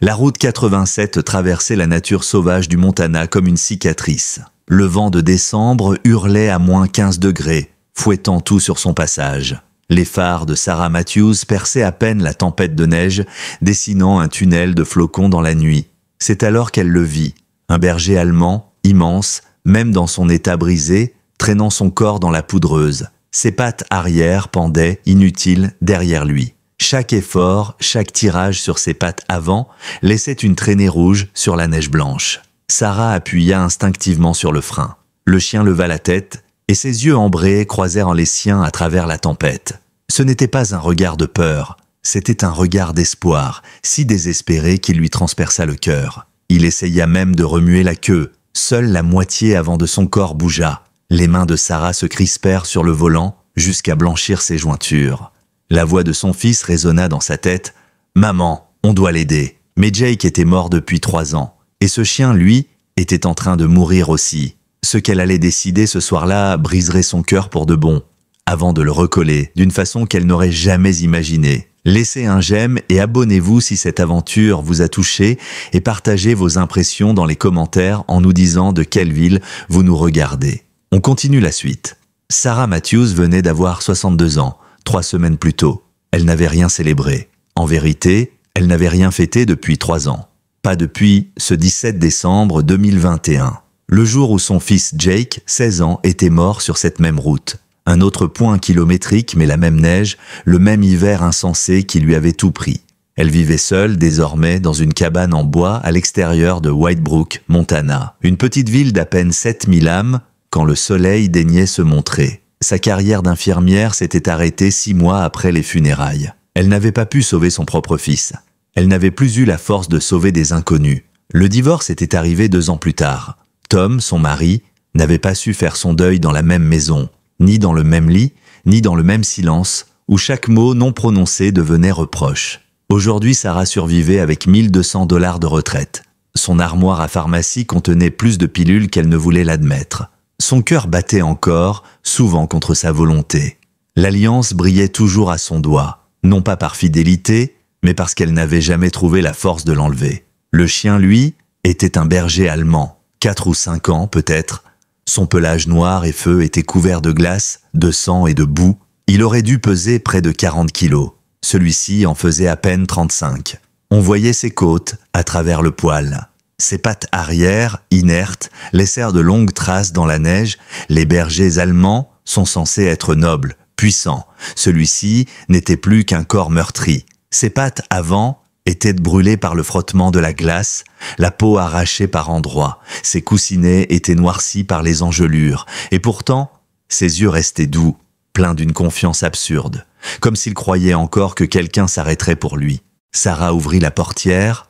La route 87 traversait la nature sauvage du Montana comme une cicatrice. Le vent de décembre hurlait à -15 degrés, fouettant tout sur son passage. Les phares de Sarah Matthews perçaient à peine la tempête de neige, dessinant un tunnel de flocons dans la nuit. C'est alors qu'elle le vit, un berger allemand, immense, même dans son état brisé, traînant son corps dans la poudreuse. Ses pattes arrière pendaient, inutiles, derrière lui. Chaque effort, chaque tirage sur ses pattes avant laissait une traînée rouge sur la neige blanche. Sarah appuya instinctivement sur le frein. Le chien leva la tête et ses yeux ambrés croisèrent les siens à travers la tempête. Ce n'était pas un regard de peur, c'était un regard d'espoir, si désespéré qu'il lui transperça le cœur. Il essaya même de remuer la queue. Seule la moitié avant de son corps bougea. Les mains de Sarah se crispèrent sur le volant jusqu'à blanchir ses jointures. La voix de son fils résonna dans sa tête. « Maman, on doit l'aider. » Mais Jake était mort depuis 3 ans. Et ce chien, lui, était en train de mourir aussi. Ce qu'elle allait décider ce soir-là briserait son cœur pour de bon, avant de le recoller d'une façon qu'elle n'aurait jamais imaginée. Laissez un j'aime et abonnez-vous si cette aventure vous a touché et partagez vos impressions dans les commentaires en nous disant de quelle ville vous nous regardez. On continue la suite. Sarah Matthews venait d'avoir 62 ans, 3 semaines plus tôt. Elle n'avait rien célébré. En vérité, elle n'avait rien fêté depuis 3 ans. Pas depuis ce 17 décembre 2021. Le jour où son fils Jake, 16 ans, était mort sur cette même route. Un autre point kilométrique, mais la même neige, le même hiver insensé qui lui avait tout pris. Elle vivait seule, désormais, dans une cabane en bois à l'extérieur de Whitebrook, Montana. Une petite ville d'à peine 7000 âmes, quand le soleil daignait se montrer. Sa carrière d'infirmière s'était arrêtée 6 mois après les funérailles. Elle n'avait pas pu sauver son propre fils. Elle n'avait plus eu la force de sauver des inconnus. Le divorce était arrivé 2 ans plus tard. Tom, son mari, n'avait pas su faire son deuil dans la même maison, ni dans le même lit, ni dans le même silence, où chaque mot non prononcé devenait reproche. Aujourd'hui, Sarah survivait avec $1200 de retraite. Son armoire à pharmacie contenait plus de pilules qu'elle ne voulait l'admettre. Son cœur battait encore, souvent contre sa volonté. L'alliance brillait toujours à son doigt, non pas par fidélité, mais parce qu'elle n'avait jamais trouvé la force de l'enlever. Le chien, lui, était un berger allemand, 4 ou 5 ans peut-être. Son pelage noir et feu était couvert de glace, de sang et de boue. Il aurait dû peser près de 40 kilos. Celui-ci en faisait à peine 35. On voyait ses côtes à travers le poil. Ses pattes arrière, inertes, laissèrent de longues traces dans la neige. Les bergers allemands sont censés être nobles, puissants. Celui-ci n'était plus qu'un corps meurtri. Ses pattes avant étaient brûlées par le frottement de la glace, la peau arrachée par endroits. Ses coussinets étaient noircis par les engelures. Et pourtant, ses yeux restaient doux, pleins d'une confiance absurde, comme s'il croyait encore que quelqu'un s'arrêterait pour lui. Sarah ouvrit la portière.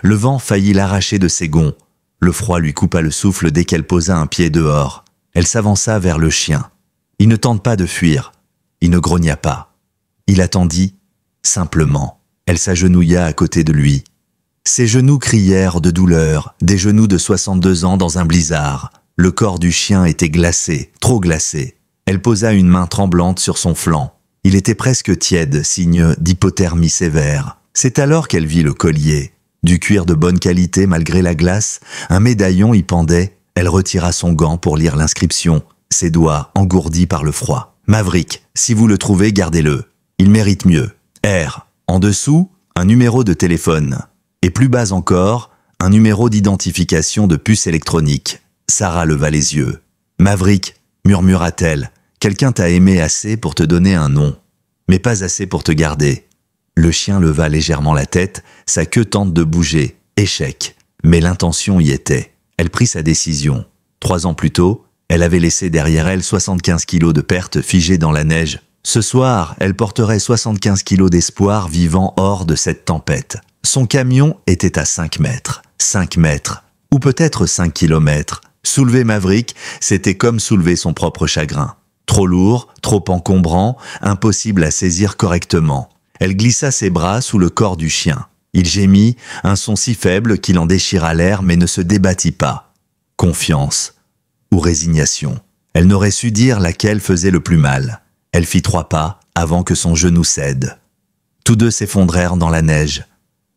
Le vent faillit l'arracher de ses gonds. Le froid lui coupa le souffle dès qu'elle posa un pied dehors. Elle s'avança vers le chien. Il ne tente pas de fuir. Il ne grogna pas. Il attendit, simplement. Elle s'agenouilla à côté de lui. Ses genoux crièrent de douleur, des genoux de 62 ans dans un blizzard. Le corps du chien était glacé, trop glacé. Elle posa une main tremblante sur son flanc. Il était presque tiède, signe d'hypothermie sévère. C'est alors qu'elle vit le collier. Du cuir de bonne qualité malgré la glace, un médaillon y pendait. Elle retira son gant pour lire l'inscription, ses doigts engourdis par le froid. « Maverick, si vous le trouvez, gardez-le. Il mérite mieux. R. En dessous, un numéro de téléphone. Et plus bas encore, un numéro d'identification de puce électronique. » Sarah leva les yeux. « Maverick, murmura-t-elle, quelqu'un t'a aimé assez pour te donner un nom, mais pas assez pour te garder. » Le chien leva légèrement la tête, sa queue tente de bouger. Échec. Mais l'intention y était. Elle prit sa décision. 3 ans plus tôt, elle avait laissé derrière elle 75 kilos de pertes figées dans la neige. Ce soir, elle porterait 75 kilos d'espoir vivant hors de cette tempête. Son camion était à 5 mètres. 5 mètres. Ou peut-être 5 kilomètres. Soulever Maverick, c'était comme soulever son propre chagrin. Trop lourd, trop encombrant, impossible à saisir correctement. Elle glissa ses bras sous le corps du chien. Il gémit, un son si faible qu'il en déchira l'air mais ne se débattit pas. Confiance ou résignation. Elle n'aurait su dire laquelle faisait le plus mal. Elle fit 3 pas avant que son genou cède. Tous deux s'effondrèrent dans la neige.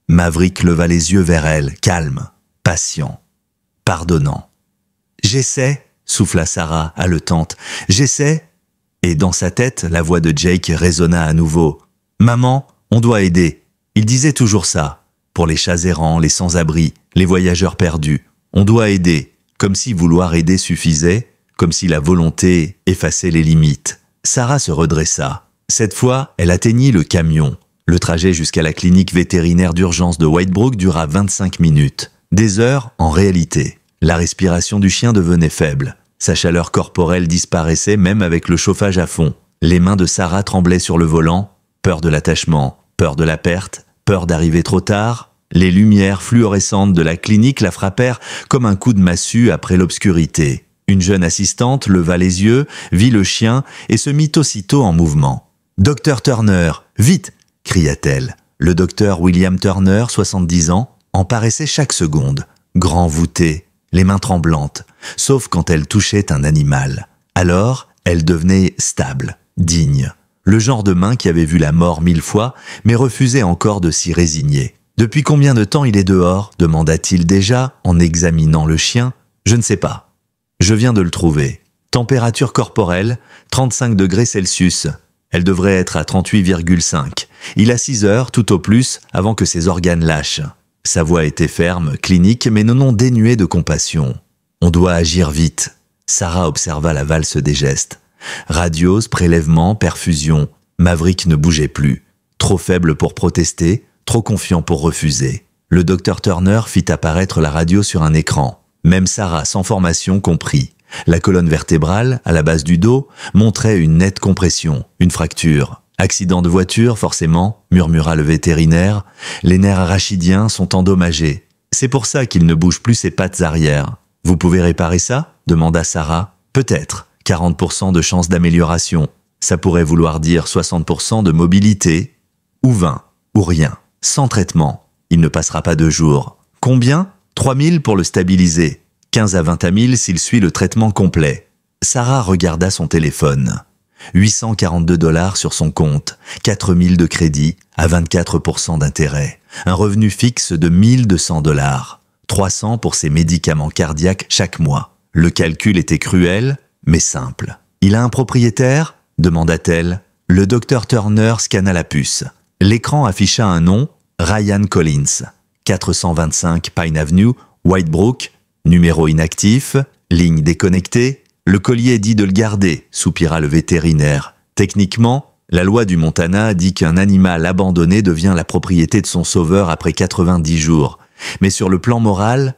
Maverick leva les yeux vers elle, calme, patient, pardonnant. « J'essaie, » souffla Sarah, haletante. « J'essaie. » Et dans sa tête, la voix de Jake résonna à nouveau. « Maman, on doit aider. » Il disait toujours ça. Pour les chats errants, les sans-abri, les voyageurs perdus. On doit aider. Comme si vouloir aider suffisait, comme si la volonté effaçait les limites. Sarah se redressa. Cette fois, elle atteignit le camion. Le trajet jusqu'à la clinique vétérinaire d'urgence de Whitebrook dura 25 minutes. Des heures en réalité. La respiration du chien devenait faible. Sa chaleur corporelle disparaissait même avec le chauffage à fond. Les mains de Sarah tremblaient sur le volant. Peur de l'attachement, peur de la perte, peur d'arriver trop tard. Les lumières fluorescentes de la clinique la frappèrent comme un coup de massue après l'obscurité. Une jeune assistante leva les yeux, vit le chien et se mit aussitôt en mouvement. « Docteur Turner, vite !» cria-t-elle. Le docteur William Turner, 70 ans, en paraissait chaque seconde, grand voûté, les mains tremblantes, sauf quand elle touchait un animal. Alors, elle devenait stable, digne. Le genre de main qui avait vu la mort 1000 fois, mais refusait encore de s'y résigner. « Depuis combien de temps il est dehors ?» demanda-t-il déjà, en examinant le chien. « Je ne sais pas. Je viens de le trouver. Température corporelle, 35 degrés Celsius. Elle devrait être à 38,5. Il a 6 heures, tout au plus, avant que ses organes lâchent. » Sa voix était ferme, clinique, mais non dénuée de compassion. « On doit agir vite. » Sarah observa la valse des gestes. Radiose, prélèvement, perfusion. Maverick ne bougeait plus. Trop faible pour protester, trop confiant pour refuser. Le docteur Turner fit apparaître la radio sur un écran. Même Sarah, sans formation, comprit. La colonne vertébrale, à la base du dos, montrait une nette compression, une fracture. « Accident de voiture, forcément », murmura le vétérinaire. « Les nerfs arachidiens sont endommagés. C'est pour ça qu'il ne bouge plus ses pattes arrière. »« Vous pouvez réparer ça ?» demanda Sarah. « Peut-être. 40% de chance d'amélioration. Ça pourrait vouloir dire 60% de mobilité. Ou 20. Ou rien. Sans traitement. Il ne passera pas 2 jours. Combien ? 3000 pour le stabiliser. 15 à 20 000 s'il suit le traitement complet. » Sarah regarda son téléphone. 842 $ sur son compte, 4000 de crédit, à 24% d'intérêt. Un revenu fixe de 1200 $. 300 pour ses médicaments cardiaques chaque mois. Le calcul était cruel, mais simple. « Il a un propriétaire ?» demanda-t-elle. Le docteur Turner scanna la puce. L'écran afficha un nom, Ryan Collins. 425 Pine Avenue, Whitebrook, numéro inactif, ligne déconnectée. Le collier dit de le garder, soupira le vétérinaire. Techniquement, la loi du Montana dit qu'un animal abandonné devient la propriété de son sauveur après 90 jours. Mais sur le plan moral,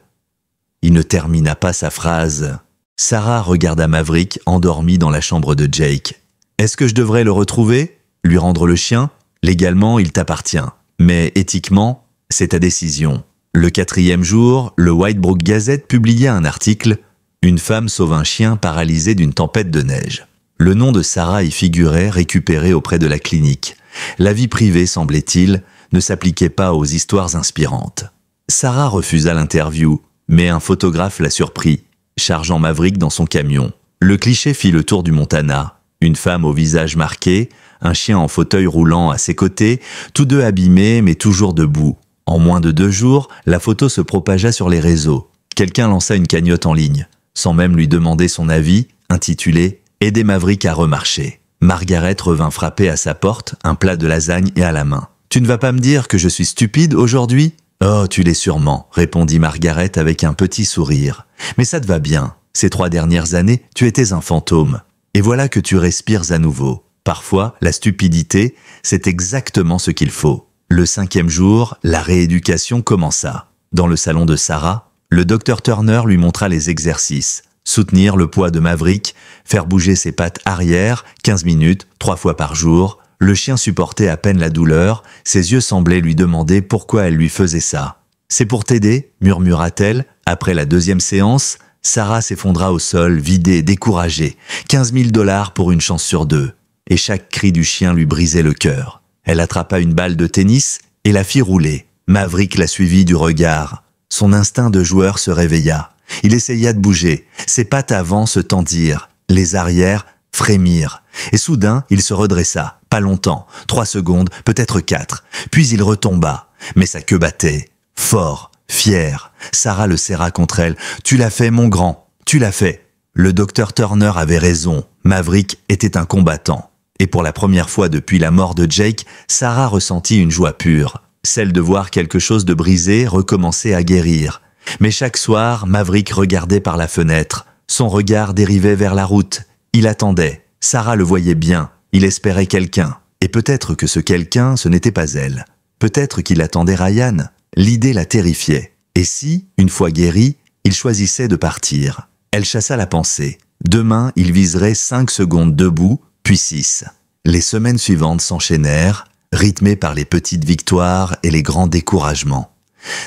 il ne termina pas sa phrase. Sarah regarda Maverick endormi dans la chambre de Jake. « Est-ce que je devrais le retrouver ? Lui rendre le chien ? Légalement, il t'appartient. Mais éthiquement, c'est ta décision. » Le 4e jour, le Whitebrook Gazette publia un article « Une femme sauve un chien paralysé d'une tempête de neige ». Le nom de Sarah y figurait, récupéré auprès de la clinique. La vie privée, semblait-il, ne s'appliquait pas aux histoires inspirantes. Sarah refusa l'interview, mais un photographe la surprit, chargeant Maverick dans son camion. Le cliché fit le tour du Montana. Une femme au visage marqué, un chien en fauteuil roulant à ses côtés, tous deux abîmés mais toujours debout. En moins de 2 jours, la photo se propagea sur les réseaux. Quelqu'un lança une cagnotte en ligne, sans même lui demander son avis, intitulée « Aider Maverick à remarcher ». Margaret revint frapper à sa porte, un plat de lasagne et à la main. « Tu ne vas pas me dire que je suis stupide aujourd'hui ?»« Oh, tu l'es sûrement », répondit Margaret avec un petit sourire. « Mais ça te va bien. Ces 3 dernières années, tu étais un fantôme. Et voilà que tu respires à nouveau. Parfois, la stupidité, c'est exactement ce qu'il faut. » Le 5e jour, la rééducation commença. Dans le salon de Sarah, le docteur Turner lui montra les exercices. Soutenir le poids de Maverick, faire bouger ses pattes arrière, 15 minutes, 3 fois par jour. Le chien supportait à peine la douleur, ses yeux semblaient lui demander pourquoi elle lui faisait ça. « C'est pour t'aider » murmura-t-elle. Après la 2e séance, Sarah s'effondra au sol, vidée, découragée. 15 000 $ pour une chance sur 2. Et chaque cri du chien lui brisait le cœur. Elle attrapa une balle de tennis et la fit rouler. Maverick la suivit du regard. Son instinct de joueur se réveilla. Il essaya de bouger. Ses pattes avant se tendirent. Les arrières frémirent. Et soudain, il se redressa. Pas longtemps. 3 secondes, peut-être 4. Puis il retomba. mais sa queue battait. Fort, fier, Sarah le serra contre elle. « Tu l'as fait, mon grand, tu l'as fait !» Le docteur Turner avait raison, Maverick était un combattant. Et pour la première fois depuis la mort de Jake, Sarah ressentit une joie pure, celle de voir quelque chose de brisé recommencer à guérir. Mais chaque soir, Maverick regardait par la fenêtre. Son regard dérivait vers la route. Il attendait. Sarah le voyait bien. Il espérait quelqu'un. Et peut-être que ce quelqu'un, ce n'était pas elle. Peut-être qu'il attendait Ryan. L'idée la terrifiait. Et si, une fois guéri, il choisissait de partir? Elle chassa la pensée. Demain, il viserait 5 secondes debout, puis 6. Les semaines suivantes s'enchaînèrent, rythmées par les petites victoires et les grands découragements.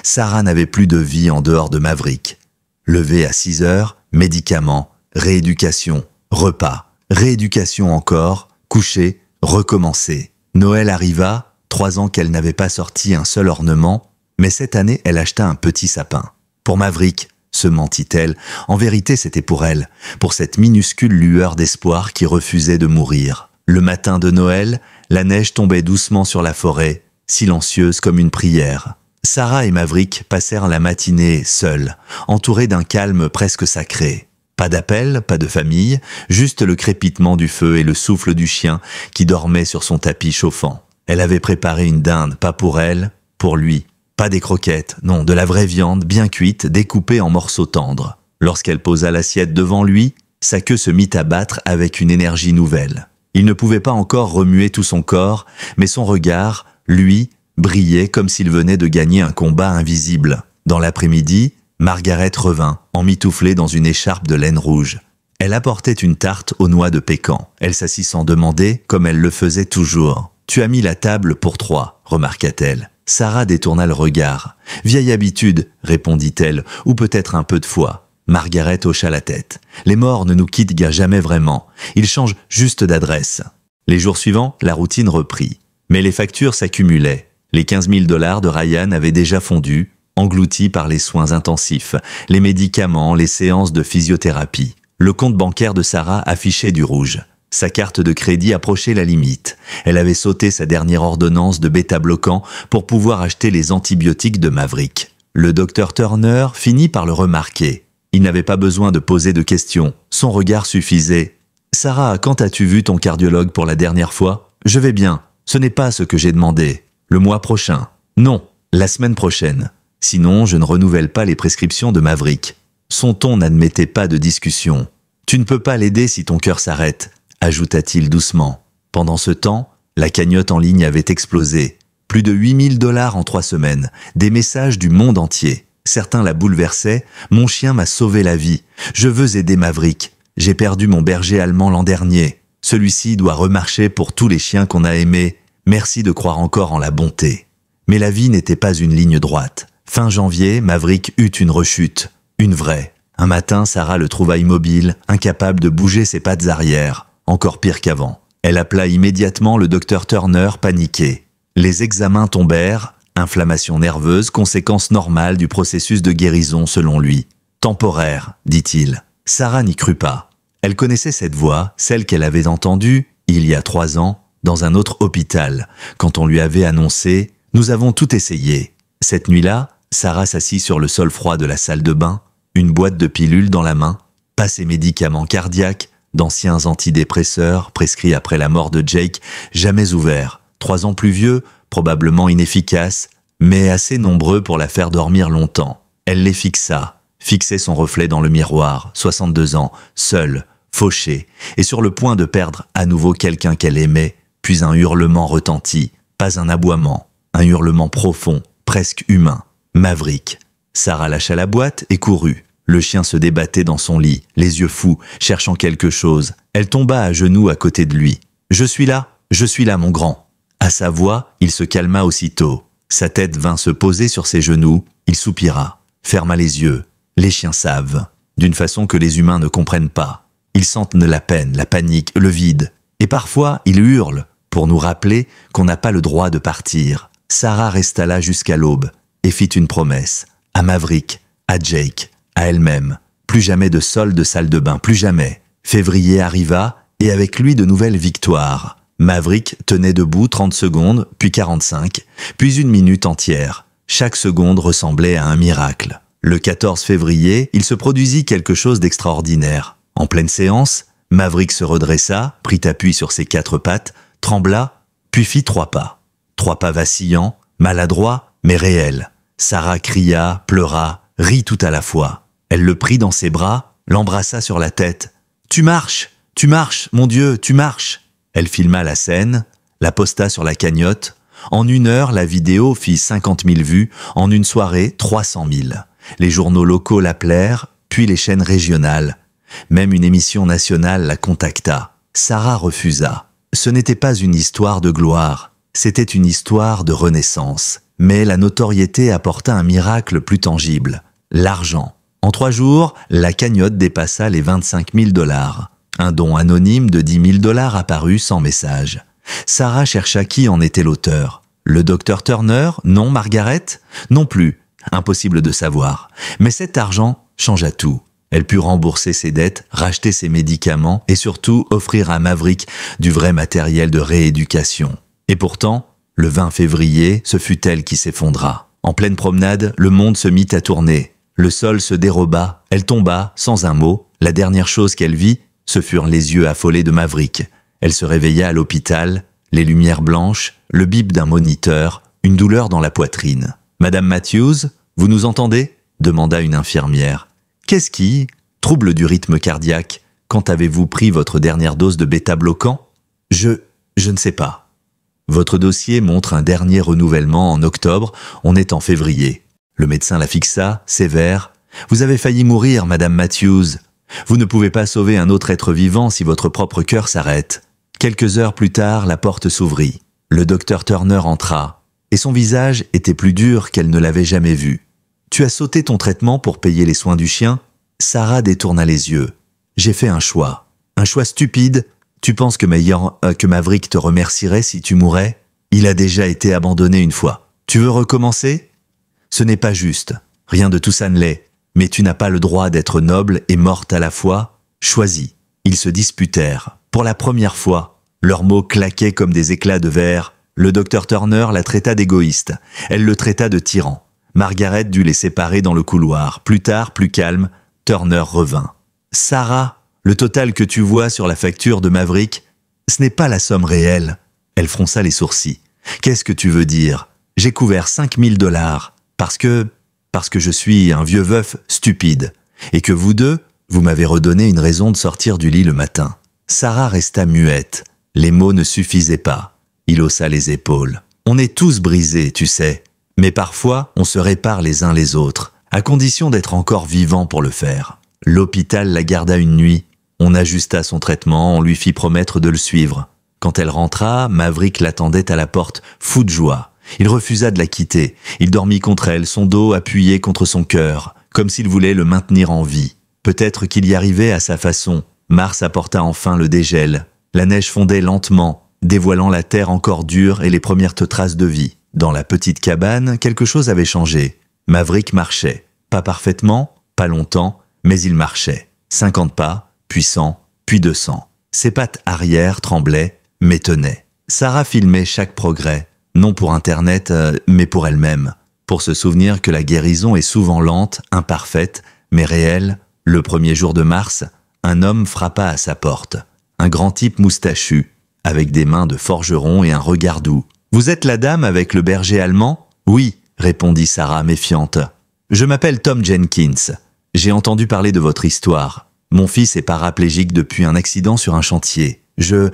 Sarah n'avait plus de vie en dehors de Maverick. Levé à 6 heures, médicaments, rééducation, repas, rééducation encore, coucher, recommencer. Noël arriva, 3 ans qu'elle n'avait pas sorti un seul ornement, mais cette année elle acheta un petit sapin. Pour Maverick, se mentit-elle, en vérité c'était pour elle, pour cette minuscule lueur d'espoir qui refusait de mourir. Le matin de Noël, la neige tombait doucement sur la forêt, silencieuse comme une prière. Sarah et Maverick passèrent la matinée seuls, entourés d'un calme presque sacré. Pas d'appel, pas de famille, juste le crépitement du feu et le souffle du chien qui dormait sur son tapis chauffant. Elle avait préparé une dinde, pas pour elle, pour lui. Pas des croquettes, non, de la vraie viande, bien cuite, découpée en morceaux tendres. Lorsqu'elle posa l'assiette devant lui, sa queue se mit à battre avec une énergie nouvelle. Il ne pouvait pas encore remuer tout son corps, mais son regard, lui, brillait comme s'il venait de gagner un combat invisible. Dans l'après-midi, Margaret revint, emmitouflée dans une écharpe de laine rouge. Elle apportait une tarte aux noix de pécan. Elle s'assit sans demander, comme elle le faisait toujours. « Tu as mis la table pour 3, remarqua-t-elle. Sarah détourna le regard. « Vieille habitude, répondit-elle, ou peut-être un peu de foi. » Margaret hocha la tête. « Les morts ne nous quittent jamais vraiment. Ils changent juste d'adresse. » Les jours suivants, la routine reprit. Mais les factures s'accumulaient. Les 15 000 $ de Ryan avaient déjà fondu, engloutis par les soins intensifs, les médicaments, les séances de physiothérapie. Le compte bancaire de Sarah affichait du rouge. Sa carte de crédit approchait la limite. Elle avait sauté sa dernière ordonnance de bêta-bloquant pour pouvoir acheter les antibiotiques de Maverick. Le docteur Turner finit par le remarquer. Il n'avait pas besoin de poser de questions. Son regard suffisait. « Sarah, quand as-tu vu ton cardiologue pour la dernière fois ? » « Je vais bien. Ce n'est pas ce que j'ai demandé. Le mois prochain. » « Non, la semaine prochaine. Sinon, je ne renouvelle pas les prescriptions de Maverick. » Son ton n'admettait pas de discussion. « Tu ne peux pas l'aider si ton cœur s'arrête. » ajouta-t-il doucement. Pendant ce temps, la cagnotte en ligne avait explosé. Plus de 8 000 $ en 3 semaines. Des messages du monde entier. Certains la bouleversaient. « Mon chien m'a sauvé la vie. Je veux aider Maverick. J'ai perdu mon berger allemand l'an dernier. Celui-ci doit remarcher pour tous les chiens qu'on a aimés. Merci de croire encore en la bonté. » Mais la vie n'était pas une ligne droite. Fin janvier, Maverick eut une rechute. Une vraie. Un matin, Sarah le trouva immobile, incapable de bouger ses pattes arrière. Encore pire qu'avant. Elle appela immédiatement le docteur Turner, paniqué. Les examens tombèrent, inflammation nerveuse, conséquence normale du processus de guérison selon lui. Temporaire, dit-il. Sarah n'y crut pas. Elle connaissait cette voix, celle qu'elle avait entendue, il y a 3 ans, dans un autre hôpital, quand on lui avait annoncé « Nous avons tout essayé ». Cette nuit-là, Sarah s'assit sur le sol froid de la salle de bain, une boîte de pilules dans la main, pas ses médicaments cardiaques, d'anciens antidépresseurs prescrits après la mort de Jake, jamais ouverts, 3 ans plus vieux, probablement inefficaces, mais assez nombreux pour la faire dormir longtemps. Elle les fixait son reflet dans le miroir, 62 ans, seule, fauchée, et sur le point de perdre à nouveau quelqu'un qu'elle aimait, puis un hurlement retentit, pas un aboiement, un hurlement profond, presque humain. Maverick. Sarah lâcha la boîte et courut. Le chien se débattait dans son lit, les yeux fous, cherchant quelque chose. Elle tomba à genoux à côté de lui. « Je suis là, mon grand !» À sa voix, il se calma aussitôt. Sa tête vint se poser sur ses genoux. Il soupira, ferma les yeux. Les chiens savent, d'une façon que les humains ne comprennent pas. Ils sentent la peine, la panique, le vide. Et parfois, ils hurlent pour nous rappeler qu'on n'a pas le droit de partir. Sarah resta là jusqu'à l'aube et fit une promesse. À Maverick, à Jake, à elle-même. Plus jamais de sol de salle de bain, plus jamais. Février arriva et avec lui de nouvelles victoires. Maverick tenait debout 30 secondes, puis 45, puis une minute entière. Chaque seconde ressemblait à un miracle. Le 14 février, il se produisit quelque chose d'extraordinaire. En pleine séance, Maverick se redressa, prit appui sur ses 4 pattes, trembla, puis fit 3 pas. 3 pas vacillants, maladroits, mais réels. Sarah cria, pleura, rit tout à la fois. Elle le prit dans ses bras, l'embrassa sur la tête. « Tu marches, mon Dieu, tu marches !» Elle filma la scène, la posta sur la cagnotte. En 1 heure, la vidéo fit 50 000 vues, en une soirée, 300 000. Les journaux locaux l'appelèrent, puis les chaînes régionales. Même une émission nationale la contacta. Sarah refusa. Ce n'était pas une histoire de gloire, c'était une histoire de renaissance. Mais la notoriété apporta un miracle plus tangible, l'argent. En 3 jours, la cagnotte dépassa les 25 000 $. Un don anonyme de 10 000 $ apparut sans message. Sarah chercha qui en était l'auteur. Le docteur Turner? Non, Margaret? Non plus. Impossible de savoir. Mais cet argent changea tout. Elle put rembourser ses dettes, racheter ses médicaments et surtout offrir à Maverick du vrai matériel de rééducation. Et pourtant, le 20 février, ce fut elle qui s'effondra. En pleine promenade, le monde se mit à tourner. Le sol se déroba, elle tomba, sans un mot. La dernière chose qu'elle vit, ce furent les yeux affolés de Maverick. Elle se réveilla à l'hôpital, les lumières blanches, le bip d'un moniteur, une douleur dans la poitrine. « Madame Matthews, vous nous entendez ?» demanda une infirmière. « Qu'est-ce qui? Trouble du rythme cardiaque. Quand avez-vous pris votre dernière dose de bêta-bloquant ?»« Je ne sais pas. » Votre dossier montre un dernier renouvellement en octobre, on est en février. Le médecin la fixa, sévère. « Vous avez failli mourir, Madame Matthews. Vous ne pouvez pas sauver un autre être vivant si votre propre cœur s'arrête. » Quelques heures plus tard, la porte s'ouvrit. Le docteur Turner entra, et son visage était plus dur qu'elle ne l'avait jamais vu. « Tu as sauté ton traitement pour payer les soins du chien ?» Sarah détourna les yeux. « J'ai fait un choix stupide. Tu penses que Maverick te remercierait si tu mourais? Il a déjà été abandonné une fois. Tu veux recommencer? Ce n'est pas juste. Rien de tout ça ne l'est. Mais tu n'as pas le droit d'être noble et morte à la fois. Choisis. » Ils se disputèrent. Pour la première fois, leurs mots claquaient comme des éclats de verre. Le docteur Turner la traita d'égoïste. Elle le traita de tyran. Margaret dut les séparer dans le couloir. Plus tard, plus calme, Turner revint. « Sarah, le total que tu vois sur la facture de Maverick, ce n'est pas la somme réelle. » Elle fronça les sourcils. « Qu'est-ce que tu veux dire? J'ai couvert 5 000 $ parce que je suis un vieux veuf stupide. Et que vous deux, vous m'avez redonné une raison de sortir du lit le matin. » Sarah resta muette. Les mots ne suffisaient pas. Il haussa les épaules. « On est tous brisés, tu sais. Mais parfois, on se répare les uns les autres, à condition d'être encore vivant pour le faire. » L'hôpital la garda une nuit. On ajusta son traitement, on lui fit promettre de le suivre. Quand elle rentra, Maverick l'attendait à la porte, fou de joie. Il refusa de la quitter. Il dormit contre elle, son dos appuyé contre son cœur, comme s'il voulait le maintenir en vie. Peut-être qu'il y arrivait à sa façon. Mars apporta enfin le dégel. La neige fondait lentement, dévoilant la terre encore dure et les premières traces de vie. Dans la petite cabane, quelque chose avait changé. Maverick marchait. Pas parfaitement, pas longtemps, mais il marchait. 50 pas, puis 100, puis 200. Ses pattes arrière tremblaient, mais tenaient. Sarah filmait chaque progrès, non pour Internet, mais pour elle-même. Pour se souvenir que la guérison est souvent lente, imparfaite, mais réelle. Le premier jour de mars, un homme frappa à sa porte. Un grand type moustachu, avec des mains de forgeron et un regard doux. « Vous êtes la dame avec le berger allemand ?»« Oui, » répondit Sarah méfiante. « Je m'appelle Tom Jenkins. J'ai entendu parler de votre histoire. Mon fils est paraplégique depuis un accident sur un chantier. Je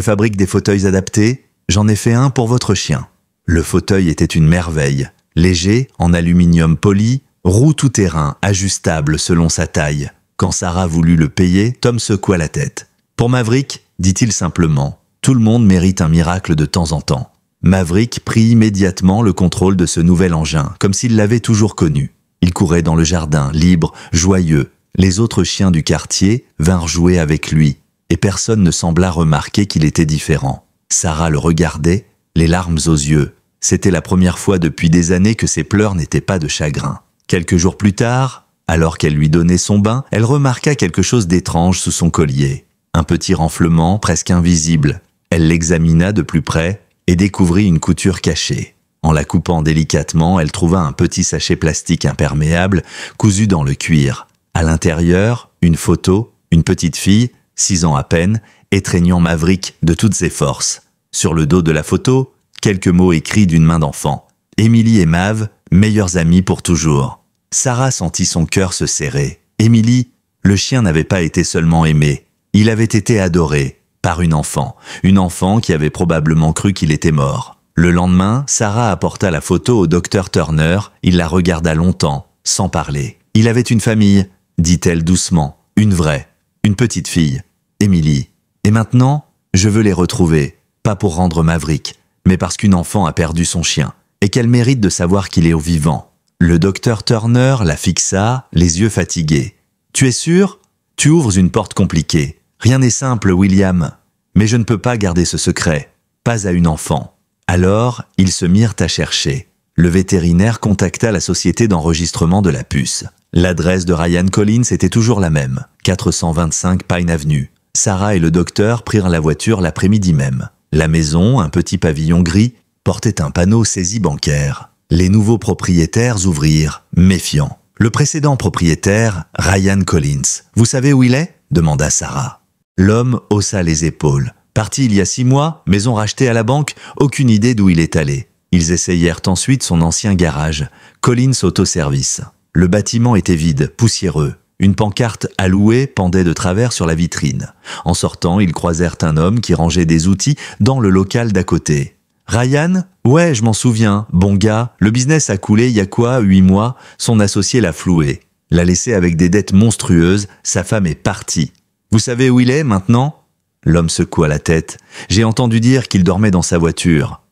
fabrique des fauteuils adaptés. J'en ai fait un pour votre chien. » Le fauteuil était une merveille. Léger, en aluminium poli, roue tout-terrain, ajustable selon sa taille. Quand Sarah voulut le payer, Tom secoua la tête. « Pour Maverick, dit-il simplement, tout le monde mérite un miracle de temps en temps. » Maverick prit immédiatement le contrôle de ce nouvel engin, comme s'il l'avait toujours connu. Il courait dans le jardin, libre, joyeux. Les autres chiens du quartier vinrent jouer avec lui, et personne ne sembla remarquer qu'il était différent. Sarah le regardait, les larmes aux yeux. C'était la première fois depuis des années que ses pleurs n'étaient pas de chagrin. Quelques jours plus tard, alors qu'elle lui donnait son bain, elle remarqua quelque chose d'étrange sous son collier. Un petit renflement presque invisible. Elle l'examina de plus près et découvrit une couture cachée. En la coupant délicatement, elle trouva un petit sachet plastique imperméable cousu dans le cuir. À l'intérieur, une photo, une petite fille, 6 ans à peine, étreignant Maverick de toutes ses forces. Sur le dos de la photo, quelques mots écrits d'une main d'enfant. Émilie et Mav, meilleures amies pour toujours. Sarah sentit son cœur se serrer. Émilie, le chien n'avait pas été seulement aimé, il avait été adoré par une enfant qui avait probablement cru qu'il était mort. Le lendemain, Sarah apporta la photo au docteur Turner, il la regarda longtemps, sans parler. Il avait une famille, dit-elle doucement, une vraie, une petite fille, Émilie. Et maintenant, je veux les retrouver, pas pour rendre Maverick, mais parce qu'une enfant a perdu son chien, et qu'elle mérite de savoir qu'il est au vivant. Le docteur Turner la fixa, les yeux fatigués. « Tu es sûr ? Tu ouvres une porte compliquée. Rien n'est simple, William. Mais je ne peux pas garder ce secret. Pas à une enfant. » Alors, ils se mirent à chercher. Le vétérinaire contacta la société d'enregistrement de la puce. L'adresse de Ryan Collins était toujours la même, 425 Pine Avenue. Sarah et le docteur prirent la voiture l'après-midi même. La maison, un petit pavillon gris, portait un panneau saisie bancaire. Les nouveaux propriétaires ouvrirent, méfiants. Le précédent propriétaire, Ryan Collins. « Vous savez où il est ?» demanda Sarah. L'homme haussa les épaules. Parti il y a 6 mois, maison rachetée à la banque, aucune idée d'où il est allé. Ils essayèrent ensuite son ancien garage, Collins Autoservice. Le bâtiment était vide, poussiéreux. Une pancarte à louer pendait de travers sur la vitrine. En sortant, ils croisèrent un homme qui rangeait des outils dans le local d'à côté. « Ryan ? Ouais, je m'en souviens. Bon gars, le business a coulé il y a quoi, 8 mois, son associé l'a floué. L'a laissé avec des dettes monstrueuses, sa femme est partie. Vous savez où il est maintenant ?» L'homme secoua la tête. « J'ai entendu dire qu'il dormait dans sa voiture.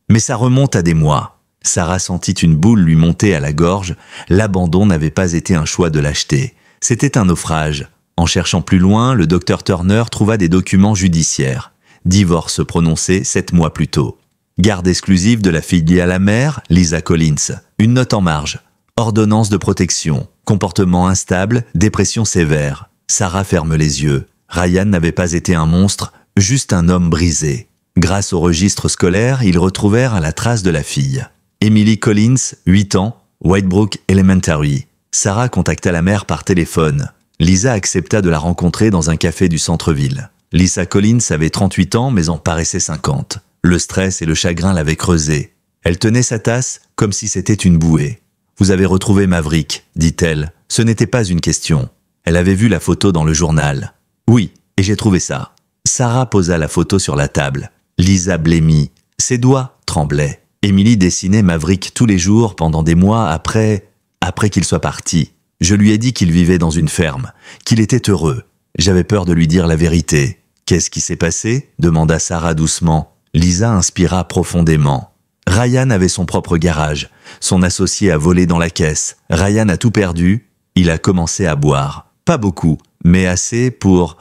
Mais ça remonte à des mois. » Sarah sentit une boule lui monter à la gorge. L'abandon n'avait pas été un choix de l'acheter. C'était un naufrage. En cherchant plus loin, le docteur Turner trouva des documents judiciaires. Divorce prononcé 7 mois plus tôt. Garde exclusive de la fille liée à la mère, Lisa Collins. Une note en marge. Ordonnance de protection. Comportement instable, dépression sévère. Sarah ferme les yeux. Ryan n'avait pas été un monstre, juste un homme brisé. Grâce au registre scolaire, ils retrouvèrent la trace de la fille. Emily Collins, 8 ans, Whitebrook Elementary. Sarah contacta la mère par téléphone. Lisa accepta de la rencontrer dans un café du centre-ville. Lisa Collins avait 38 ans mais en paraissait 50. Le stress et le chagrin l'avaient creusée. Elle tenait sa tasse comme si c'était une bouée. « Vous avez retrouvé Maverick », dit-elle. Ce n'était pas une question. Elle avait vu la photo dans le journal. « Oui, et j'ai trouvé ça. » Sarah posa la photo sur la table. Lisa blêmit. Ses doigts tremblaient. Emily dessinait Maverick tous les jours pendant des mois après qu'il soit parti. Je lui ai dit qu'il vivait dans une ferme, qu'il était heureux. J'avais peur de lui dire la vérité. « Qu'est-ce qui s'est passé ?» demanda Sarah doucement. Lisa inspira profondément. Ryan avait son propre garage. Son associé a volé dans la caisse. Ryan a tout perdu. Il a commencé à boire. Pas beaucoup, mais assez pour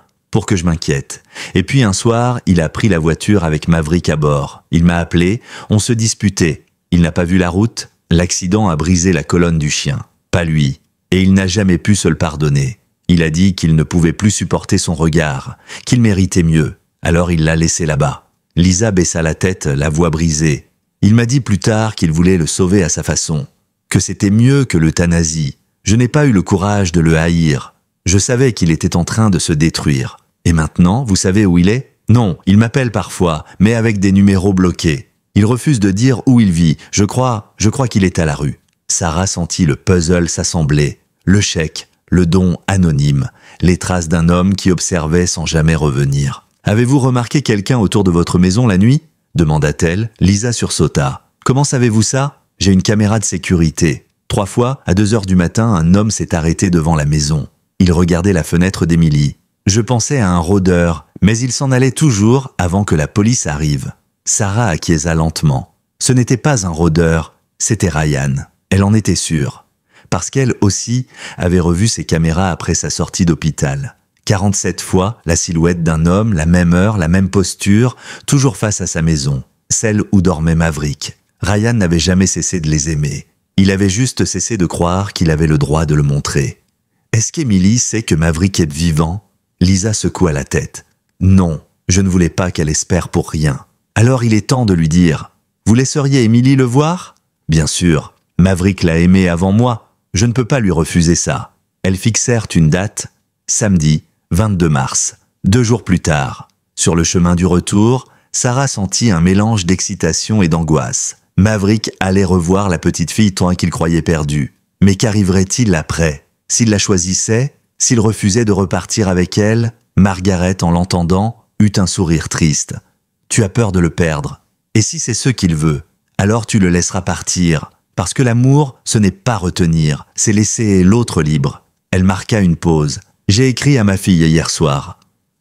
que je m'inquiète. Et puis un soir, il a pris la voiture avec Maverick à bord. Il m'a appelé, on se disputait. Il n'a pas vu la route. L'accident a brisé la colonne du chien. Pas lui. Et il n'a jamais pu se le pardonner. Il a dit qu'il ne pouvait plus supporter son regard, qu'il méritait mieux. Alors il l'a laissé là-bas. Lisa baissa la tête, la voix brisée. Il m'a dit plus tard qu'il voulait le sauver à sa façon, que c'était mieux que l'euthanasie. Je n'ai pas eu le courage de le haïr. Je savais qu'il était en train de se détruire. Et maintenant, vous savez où il est ? Non, il m'appelle parfois, mais avec des numéros bloqués. Il refuse de dire où il vit. Je crois qu'il est à la rue. Sarah sentit le puzzle s'assembler. Le chèque, le don anonyme, les traces d'un homme qui observait sans jamais revenir. « Avez-vous remarqué quelqu'un autour de votre maison la nuit ?» demanda-t-elle. Lisa sursauta. « Comment savez-vous ça ? J'ai une caméra de sécurité. 3 fois, à 2 heures du matin, un homme s'est arrêté devant la maison. Il regardait la fenêtre d'Emily. Je pensais à un rôdeur, mais il s'en allait toujours avant que la police arrive. » Sarah acquiesça lentement. Ce n'était pas un rôdeur, c'était Ryan. Elle en était sûre. Parce qu'elle aussi avait revu ses caméras après sa sortie d'hôpital. 47 fois, la silhouette d'un homme, la même heure, la même posture, toujours face à sa maison, celle où dormait Maverick. Ryan n'avait jamais cessé de les aimer. Il avait juste cessé de croire qu'il avait le droit de le montrer. « Est-ce qu'Emily sait que Maverick est vivant ?» Lisa secoua la tête. « Non, Je ne voulais pas qu'elle espère pour rien. Alors il est temps de lui dire « Vous laisseriez Émilie le voir ?» Bien sûr, Maverick l'a aimée avant moi. Je ne peux pas lui refuser ça. Elles fixèrent une date, samedi 22 mars. 2 jours plus tard, sur le chemin du retour, Sarah sentit un mélange d'excitation et d'angoisse. Maverick allait revoir la petite fille tant qu'il croyait perdue. Mais qu'arriverait-il après? S'il la choisissait, s'il refusait de repartir avec elle, Margaret, en l'entendant, eut un sourire triste. « Tu as peur de le perdre. Et si c'est ce qu'il veut, alors tu le laisseras partir. Parce que l'amour, ce n'est pas retenir, c'est laisser l'autre libre. » Elle marqua une pause. « J'ai écrit à ma fille hier soir.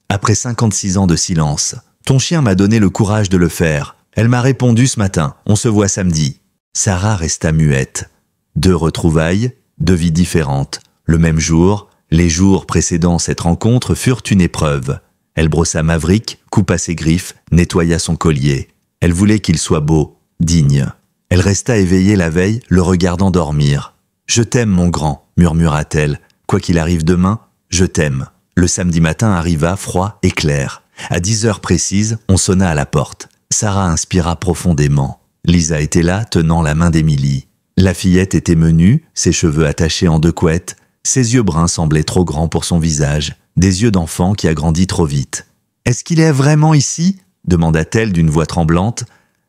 Après 56 ans de silence, ton chien m'a donné le courage de le faire. Elle m'a répondu ce matin, on se voit samedi. » Sarah resta muette. 2 retrouvailles, 2 vies différentes. Le même jour, les jours précédant cette rencontre furent une épreuve. Elle brossa Maverick, coupa ses griffes, nettoya son collier. Elle voulait qu'il soit beau, digne. Elle resta éveillée la veille, le regardant dormir. « Je t'aime, mon grand », murmura-t-elle. « Quoi qu'il arrive demain, je t'aime. » Le samedi matin arriva froid et clair. À 10 heures précises, on sonna à la porte. Sarah inspira profondément. Lisa était là, tenant la main d'Émilie. La fillette était menue, ses cheveux attachés en 2 couettes. Ses yeux bruns semblaient trop grands pour son visage, des yeux d'enfant qui a grandi trop vite. « Est-ce qu'il est vraiment ici ?» demanda-t-elle d'une voix tremblante.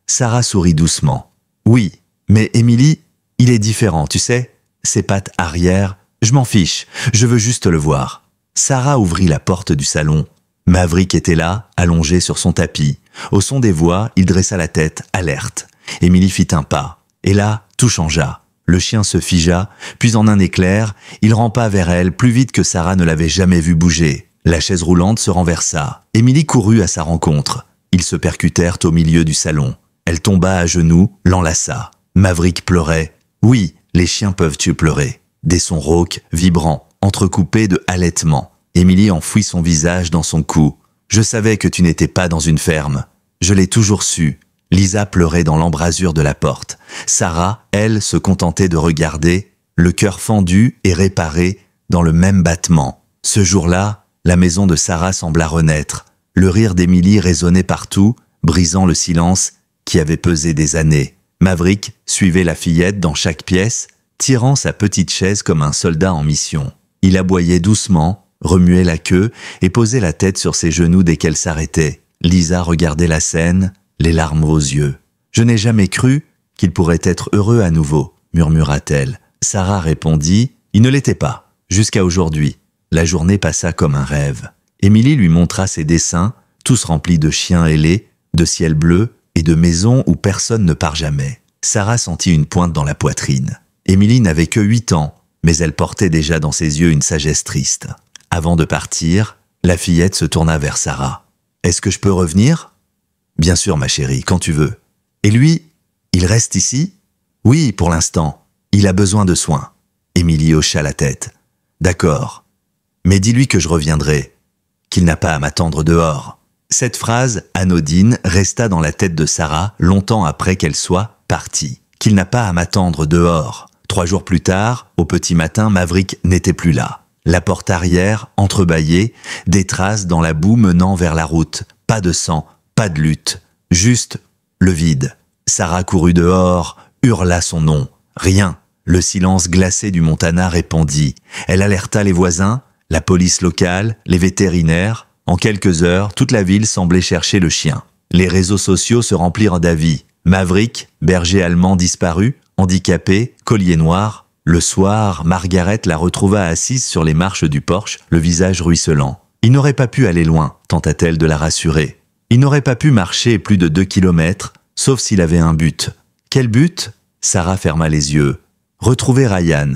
Sarah sourit doucement. « Oui, mais Émilie, il est différent, tu sais. Ses pattes arrière, je m'en fiche, je veux juste le voir. » Sarah ouvrit la porte du salon. Maverick était là, allongé sur son tapis. Au son des voix, il dressa la tête, alerte. Émilie fit un pas. Et là, tout changea. Le chien se figea, puis en un éclair, il rampa vers elle plus vite que Sarah ne l'avait jamais vu bouger. La chaise roulante se renversa. Émilie courut à sa rencontre. Ils se percutèrent au milieu du salon. Elle tomba à genoux, l'enlaça. Maverick pleurait. Oui, les chiens peuvent-tu pleurer? Des sons rauques, vibrants, entrecoupés de halètements. Émilie enfouit son visage dans son cou. « Je savais que tu n'étais pas dans une ferme. Je l'ai toujours su. » Lisa pleurait dans l'embrasure de la porte. Sarah, elle, se contentait de regarder, le cœur fendu et réparé dans le même battement. Ce jour-là, la maison de Sarah sembla renaître. Le rire d'Émilie résonnait partout, brisant le silence qui avait pesé des années. Maverick suivait la fillette dans chaque pièce, tirant sa petite chaise comme un soldat en mission. Il aboyait doucement, remuait la queue et posait la tête sur ses genoux dès qu'elle s'arrêtait. Lisa regardait la scène, les larmes aux yeux. « Je n'ai jamais cru qu'il pourrait être heureux à nouveau », murmura-t-elle. Sarah répondit « Il ne l'était pas, jusqu'à aujourd'hui. » La journée passa comme un rêve. Émilie lui montra ses dessins, tous remplis de chiens ailés, de ciel bleu et de maisons où personne ne part jamais. Sarah sentit une pointe dans la poitrine. Émilie n'avait que 8 ans, mais elle portait déjà dans ses yeux une sagesse triste. Avant de partir, la fillette se tourna vers Sarah. « Est-ce que je peux revenir ?»« Bien sûr, ma chérie, quand tu veux. »« Et lui, il reste ici ?»« Oui, pour l'instant. Il a besoin de soins. » Émilie hocha la tête. « D'accord. Mais dis-lui que je reviendrai, qu'il n'a pas à m'attendre dehors. » Cette phrase, anodine, resta dans la tête de Sarah longtemps après qu'elle soit partie. Qu'il n'a pas à m'attendre dehors. 3 jours plus tard, au petit matin, Maverick n'était plus là. La porte arrière, entrebâillée, des traces dans la boue menant vers la route. Pas de sang, pas de lutte, juste le vide. Sarah courut dehors, hurla son nom. Rien. Le silence glacé du Montana répondit. Elle alerta les voisins, la police locale, les vétérinaires. En quelques heures, toute la ville semblait chercher le chien. Les réseaux sociaux se remplirent d'avis. Maverick, berger allemand disparu, handicapé, collier noir. Le soir, Margaret la retrouva assise sur les marches du porche, le visage ruisselant. Il n'aurait pas pu aller loin, tenta-t-elle de la rassurer. Il n'aurait pas pu marcher plus de 2 kilomètres, sauf s'il avait un but. Quel but? Sarah ferma les yeux. Retrouver Ryan.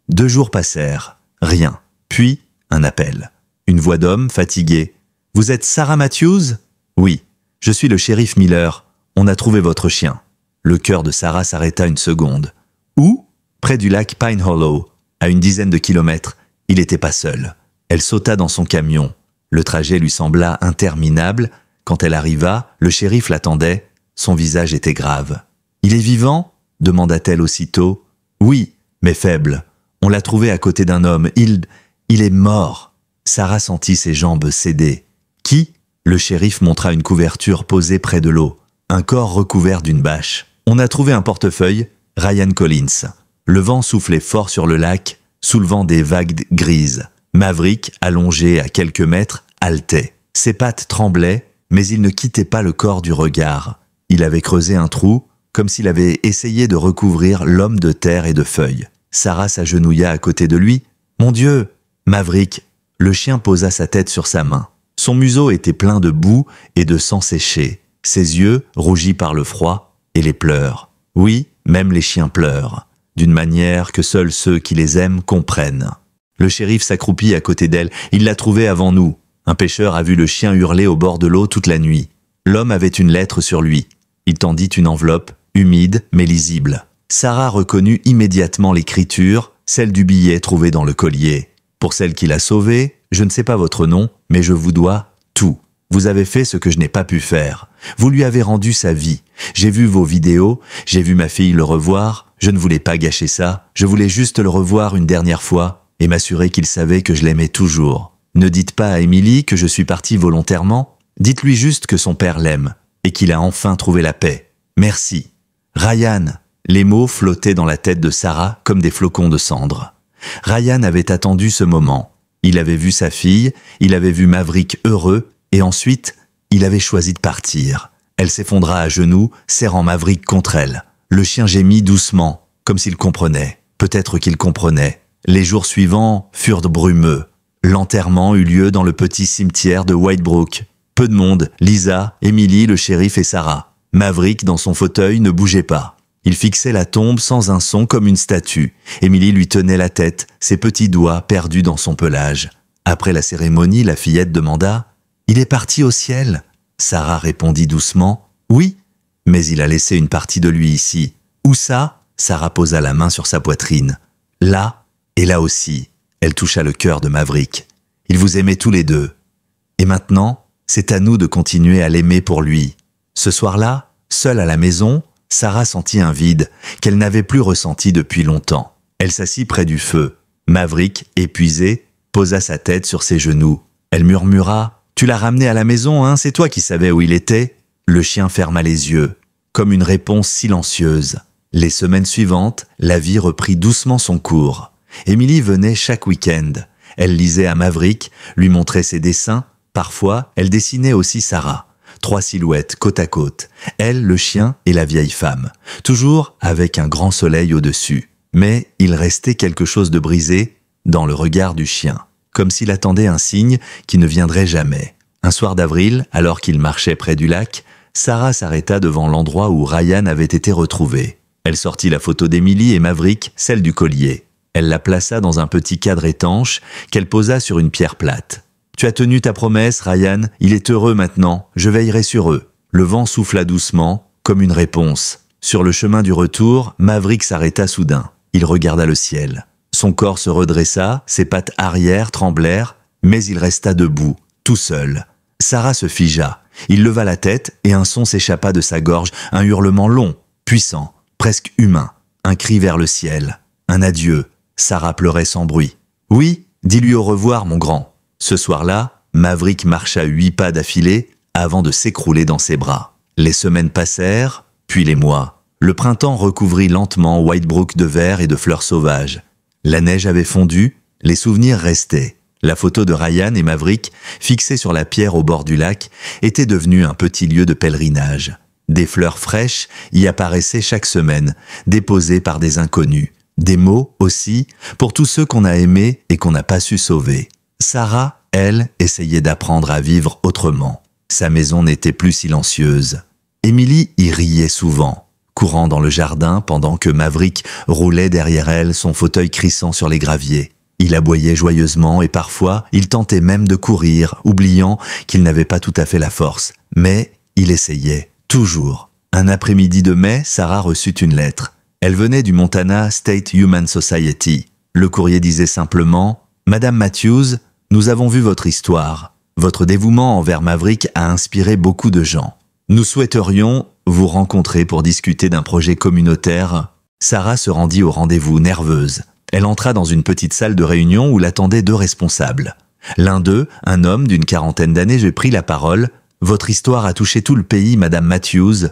2 jours passèrent. Rien. Puis, un appel. Une voix d'homme, fatiguée. « Vous êtes Sarah Matthews ?»« Oui, je suis le shérif Miller. On a trouvé votre chien. » Le cœur de Sarah s'arrêta une seconde. « Où ?»« Près du lac Pine Hollow, à une dizaine de kilomètres. Il n'était pas seul. » Elle sauta dans son camion. Le trajet lui sembla interminable. Quand elle arriva, le shérif l'attendait. Son visage était grave. « Il est vivant ?» demanda-t-elle aussitôt. « Oui, mais faible. On l'a trouvé à côté d'un homme. Il est mort. » Sarah sentit ses jambes céder. « Qui ?» Le shérif montra une couverture posée près de l'eau, un corps recouvert d'une bâche. On a trouvé un portefeuille, Ryan Collins. Le vent soufflait fort sur le lac, soulevant des vagues grises. Maverick, allongé à quelques mètres, haletait. Ses pattes tremblaient, mais il ne quittait pas le corps du regard. Il avait creusé un trou, comme s'il avait essayé de recouvrir l'homme de terre et de feuilles. Sarah s'agenouilla à côté de lui. « Mon Dieu !» Maverick, le chien posa sa tête sur sa main. Son museau était plein de boue et de sang séché. Ses yeux, rougis par le froid, et les pleurs. Oui, même les chiens pleurent, d'une manière que seuls ceux qui les aiment comprennent. Le shérif s'accroupit à côté d'elle. Il l'a trouvé avant nous. Un pêcheur a vu le chien hurler au bord de l'eau toute la nuit. L'homme avait une lettre sur lui. Il tendit une enveloppe, humide mais lisible. Sarah reconnut immédiatement l'écriture, celle du billet trouvé dans le collier. Pour celle qui l'a sauvée, je ne sais pas votre nom, mais je vous dois tout. Vous avez fait ce que je n'ai pas pu faire. Vous lui avez rendu sa vie. J'ai vu vos vidéos, j'ai vu ma fille le revoir. Je ne voulais pas gâcher ça. Je voulais juste le revoir une dernière fois et m'assurer qu'il savait que je l'aimais toujours. Ne dites pas à Emily que je suis parti volontairement. Dites-lui juste que son père l'aime et qu'il a enfin trouvé la paix. Merci. Ryan. Les mots flottaient dans la tête de Sarah comme des flocons de cendre. Ryan avait attendu ce moment. Il avait vu sa fille, il avait vu Maverick heureux, et ensuite, il avait choisi de partir. Elle s'effondra à genoux, serrant Maverick contre elle. Le chien gémit doucement, comme s'il comprenait. Peut-être qu'il comprenait. Les jours suivants furent brumeux. L'enterrement eut lieu dans le petit cimetière de Whitebrook. Peu de monde, Lisa, Emily, le shérif et Sarah. Maverick, dans son fauteuil, ne bougeait pas. Il fixait la tombe sans un son comme une statue. Emily lui tenait la tête, ses petits doigts perdus dans son pelage. Après la cérémonie, la fillette demanda « Il est parti au ciel ?» Sarah répondit doucement « Oui, mais il a laissé une partie de lui ici. »« Où ça ?» Sarah posa la main sur sa poitrine. « Là, et là aussi. » Elle toucha le cœur de Maverick. « Il vous aimait tous les deux. Et maintenant, c'est à nous de continuer à l'aimer pour lui. » Ce soir-là, seule à la maison, Sarah sentit un vide qu'elle n'avait plus ressenti depuis longtemps. Elle s'assit près du feu. Maverick, épuisé, posa sa tête sur ses genoux. Elle murmura « Tu l'as ramené à la maison, hein, c'est toi qui savais où il était ?» Le chien ferma les yeux, comme une réponse silencieuse. Les semaines suivantes, la vie reprit doucement son cours. Emily venait chaque week-end. Elle lisait à Maverick, lui montrait ses dessins. Parfois, elle dessinait aussi Sarah. 3 silhouettes côte à côte, elle, le chien et la vieille femme, toujours avec un grand soleil au-dessus. Mais il restait quelque chose de brisé dans le regard du chien, comme s'il attendait un signe qui ne viendrait jamais. Un soir d'avril, alors qu'il marchait près du lac, Sarah s'arrêta devant l'endroit où Ryan avait été retrouvé. Elle sortit la photo d'Emily et Maverick, celle du collier. Elle la plaça dans un petit cadre étanche qu'elle posa sur une pierre plate. « Tu as tenu ta promesse, Ryan, il est heureux maintenant, je veillerai sur eux. » Le vent souffla doucement, comme une réponse. Sur le chemin du retour, Maverick s'arrêta soudain. Il regarda le ciel. Son corps se redressa, ses pattes arrière tremblèrent, mais il resta debout, tout seul. Sarah se figea. Il leva la tête et un son s'échappa de sa gorge, un hurlement long, puissant, presque humain. Un cri vers le ciel, un adieu. Sarah pleurait sans bruit. « Oui, dis-lui au revoir, mon grand. » Ce soir-là, Maverick marcha 8 pas d'affilée avant de s'écrouler dans ses bras. Les semaines passèrent, puis les mois. Le printemps recouvrit lentement Whitebrook de verre et de fleurs sauvages. La neige avait fondu, les souvenirs restaient. La photo de Ryan et Maverick, fixée sur la pierre au bord du lac, était devenue un petit lieu de pèlerinage. Des fleurs fraîches y apparaissaient chaque semaine, déposées par des inconnus. Des mots aussi, pour tous ceux qu'on a aimés et qu'on n'a pas su sauver. Sarah, elle, essayait d'apprendre à vivre autrement. Sa maison n'était plus silencieuse. Emily y riait souvent, courant dans le jardin pendant que Maverick roulait derrière elle, son fauteuil crissant sur les graviers. Il aboyait joyeusement et parfois, il tentait même de courir, oubliant qu'il n'avait pas tout à fait la force. Mais il essayait, toujours. Un après-midi de mai, Sarah reçut une lettre. Elle venait du Montana State Human Society. Le courrier disait simplement « Madame Matthews, nous avons vu votre histoire. Votre dévouement envers Maverick a inspiré beaucoup de gens. Nous souhaiterions vous rencontrer pour discuter d'un projet communautaire. » Sarah se rendit au rendez-vous, nerveuse. Elle entra dans une petite salle de réunion où l'attendaient 2 responsables. L'un d'eux, un homme d'une quarantaine d'années, prit la parole. « Votre histoire a touché tout le pays, Madame Matthews.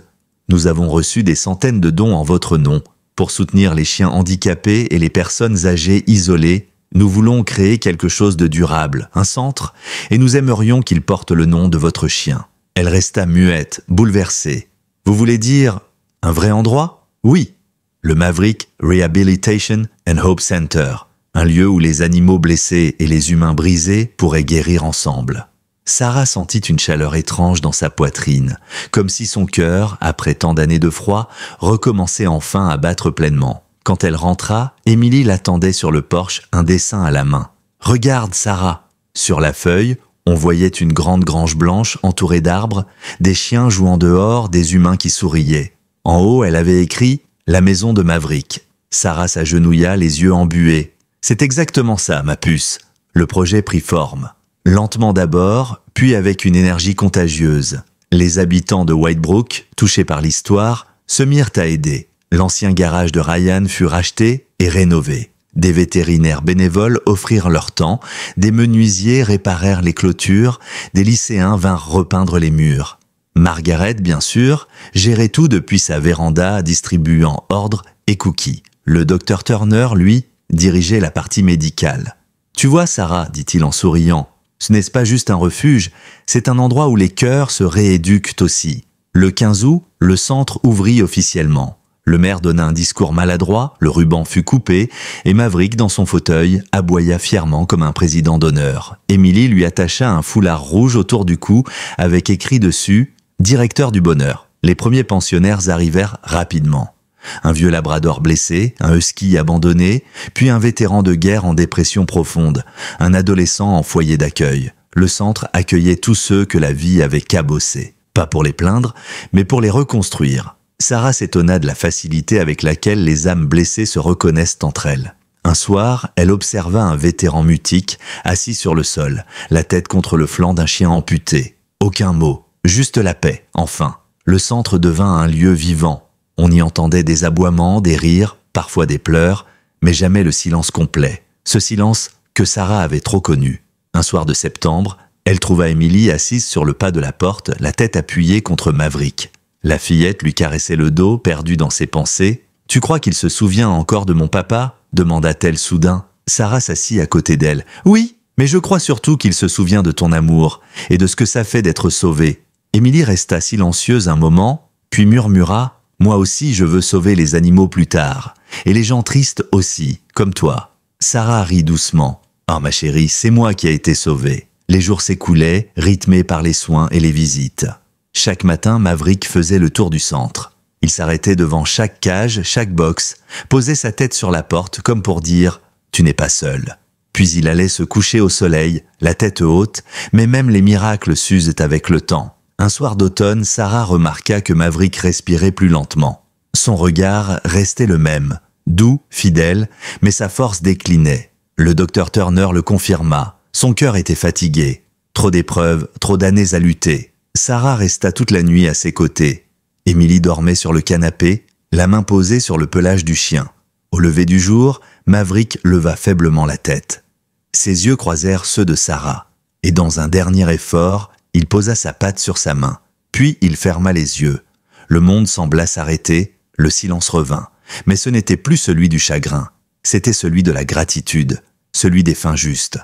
Nous avons reçu des centaines de dons en votre nom. Pour soutenir les chiens handicapés et les personnes âgées isolées, nous voulons créer quelque chose de durable, un centre, et nous aimerions qu'il porte le nom de votre chien. » Elle resta muette, bouleversée. « Vous voulez dire un vrai endroit ?»« Oui. Le Maverick Rehabilitation and Hope Center, un lieu où les animaux blessés et les humains brisés pourraient guérir ensemble. » Sarah sentit une chaleur étrange dans sa poitrine, comme si son cœur, après tant d'années de froid, recommençait enfin à battre pleinement. Quand elle rentra, Émilie l'attendait sur le porche, un dessin à la main. « Regarde, Sarah !» Sur la feuille, on voyait une grande grange blanche entourée d'arbres, des chiens jouant dehors, des humains qui souriaient. En haut, elle avait écrit « La maison de Maverick ». Sarah s'agenouilla, les yeux embués. « C'est exactement ça, ma puce !» Le projet prit forme. Lentement d'abord, puis avec une énergie contagieuse. Les habitants de Whitebrook, touchés par l'histoire, se mirent à aider. L'ancien garage de Ryan fut racheté et rénové. Des vétérinaires bénévoles offrirent leur temps, des menuisiers réparèrent les clôtures, des lycéens vinrent repeindre les murs. Margaret, bien sûr, gérait tout depuis sa véranda, distribuant ordres et cookies. Le docteur Turner, lui, dirigeait la partie médicale. « Tu vois, Sarah, dit-il en souriant, ce n'est pas juste un refuge, c'est un endroit où les cœurs se rééduquent aussi. » Le 15 août, le centre ouvrit officiellement. Le maire donna un discours maladroit, le ruban fut coupé, et Maverick, dans son fauteuil, aboya fièrement comme un président d'honneur. Émilie lui attacha un foulard rouge autour du cou, avec écrit dessus « Directeur du bonheur ». Les premiers pensionnaires arrivèrent rapidement. Un vieux labrador blessé, un husky abandonné, puis un vétéran de guerre en dépression profonde, un adolescent en foyer d'accueil. Le centre accueillait tous ceux que la vie avait cabossés. Pas pour les plaindre, mais pour les reconstruire. Sarah s'étonna de la facilité avec laquelle les âmes blessées se reconnaissent entre elles. Un soir, elle observa un vétéran mutique, assis sur le sol, la tête contre le flanc d'un chien amputé. Aucun mot, juste la paix, enfin. Le centre devint un lieu vivant. On y entendait des aboiements, des rires, parfois des pleurs, mais jamais le silence complet. Ce silence que Sarah avait trop connu. Un soir de septembre, elle trouva Émilie assise sur le pas de la porte, la tête appuyée contre Maverick. La fillette lui caressait le dos, perdue dans ses pensées. « Tu crois qu'il se souvient encore de mon papa ?» demanda-t-elle soudain. Sarah s'assit à côté d'elle. « Oui, mais je crois surtout qu'il se souvient de ton amour et de ce que ça fait d'être sauvée. » Émilie resta silencieuse un moment, puis murmura « Moi aussi, je veux sauver les animaux plus tard. Et les gens tristes aussi, comme toi. » Sarah rit doucement. « Oh ma chérie, c'est moi qui ai été sauvée. » Les jours s'écoulaient, rythmés par les soins et les visites. Chaque matin, Maverick faisait le tour du centre. Il s'arrêtait devant chaque cage, chaque box, posait sa tête sur la porte comme pour dire « Tu n'es pas seul ». Puis il allait se coucher au soleil, la tête haute, mais même les miracles s'usent avec le temps. Un soir d'automne, Sarah remarqua que Maverick respirait plus lentement. Son regard restait le même, doux, fidèle, mais sa force déclinait. Le docteur Turner le confirma. Son cœur était fatigué. Trop d'épreuves, trop d'années à lutter. Sarah resta toute la nuit à ses côtés. Émilie dormait sur le canapé, la main posée sur le pelage du chien. Au lever du jour, Maverick leva faiblement la tête. Ses yeux croisèrent ceux de Sarah, et dans un dernier effort, il posa sa patte sur sa main. Puis il ferma les yeux. Le monde sembla s'arrêter, le silence revint. Mais ce n'était plus celui du chagrin, c'était celui de la gratitude, celui des fins justes.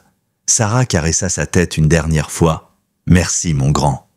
Sarah caressa sa tête une dernière fois. « Merci, mon grand. »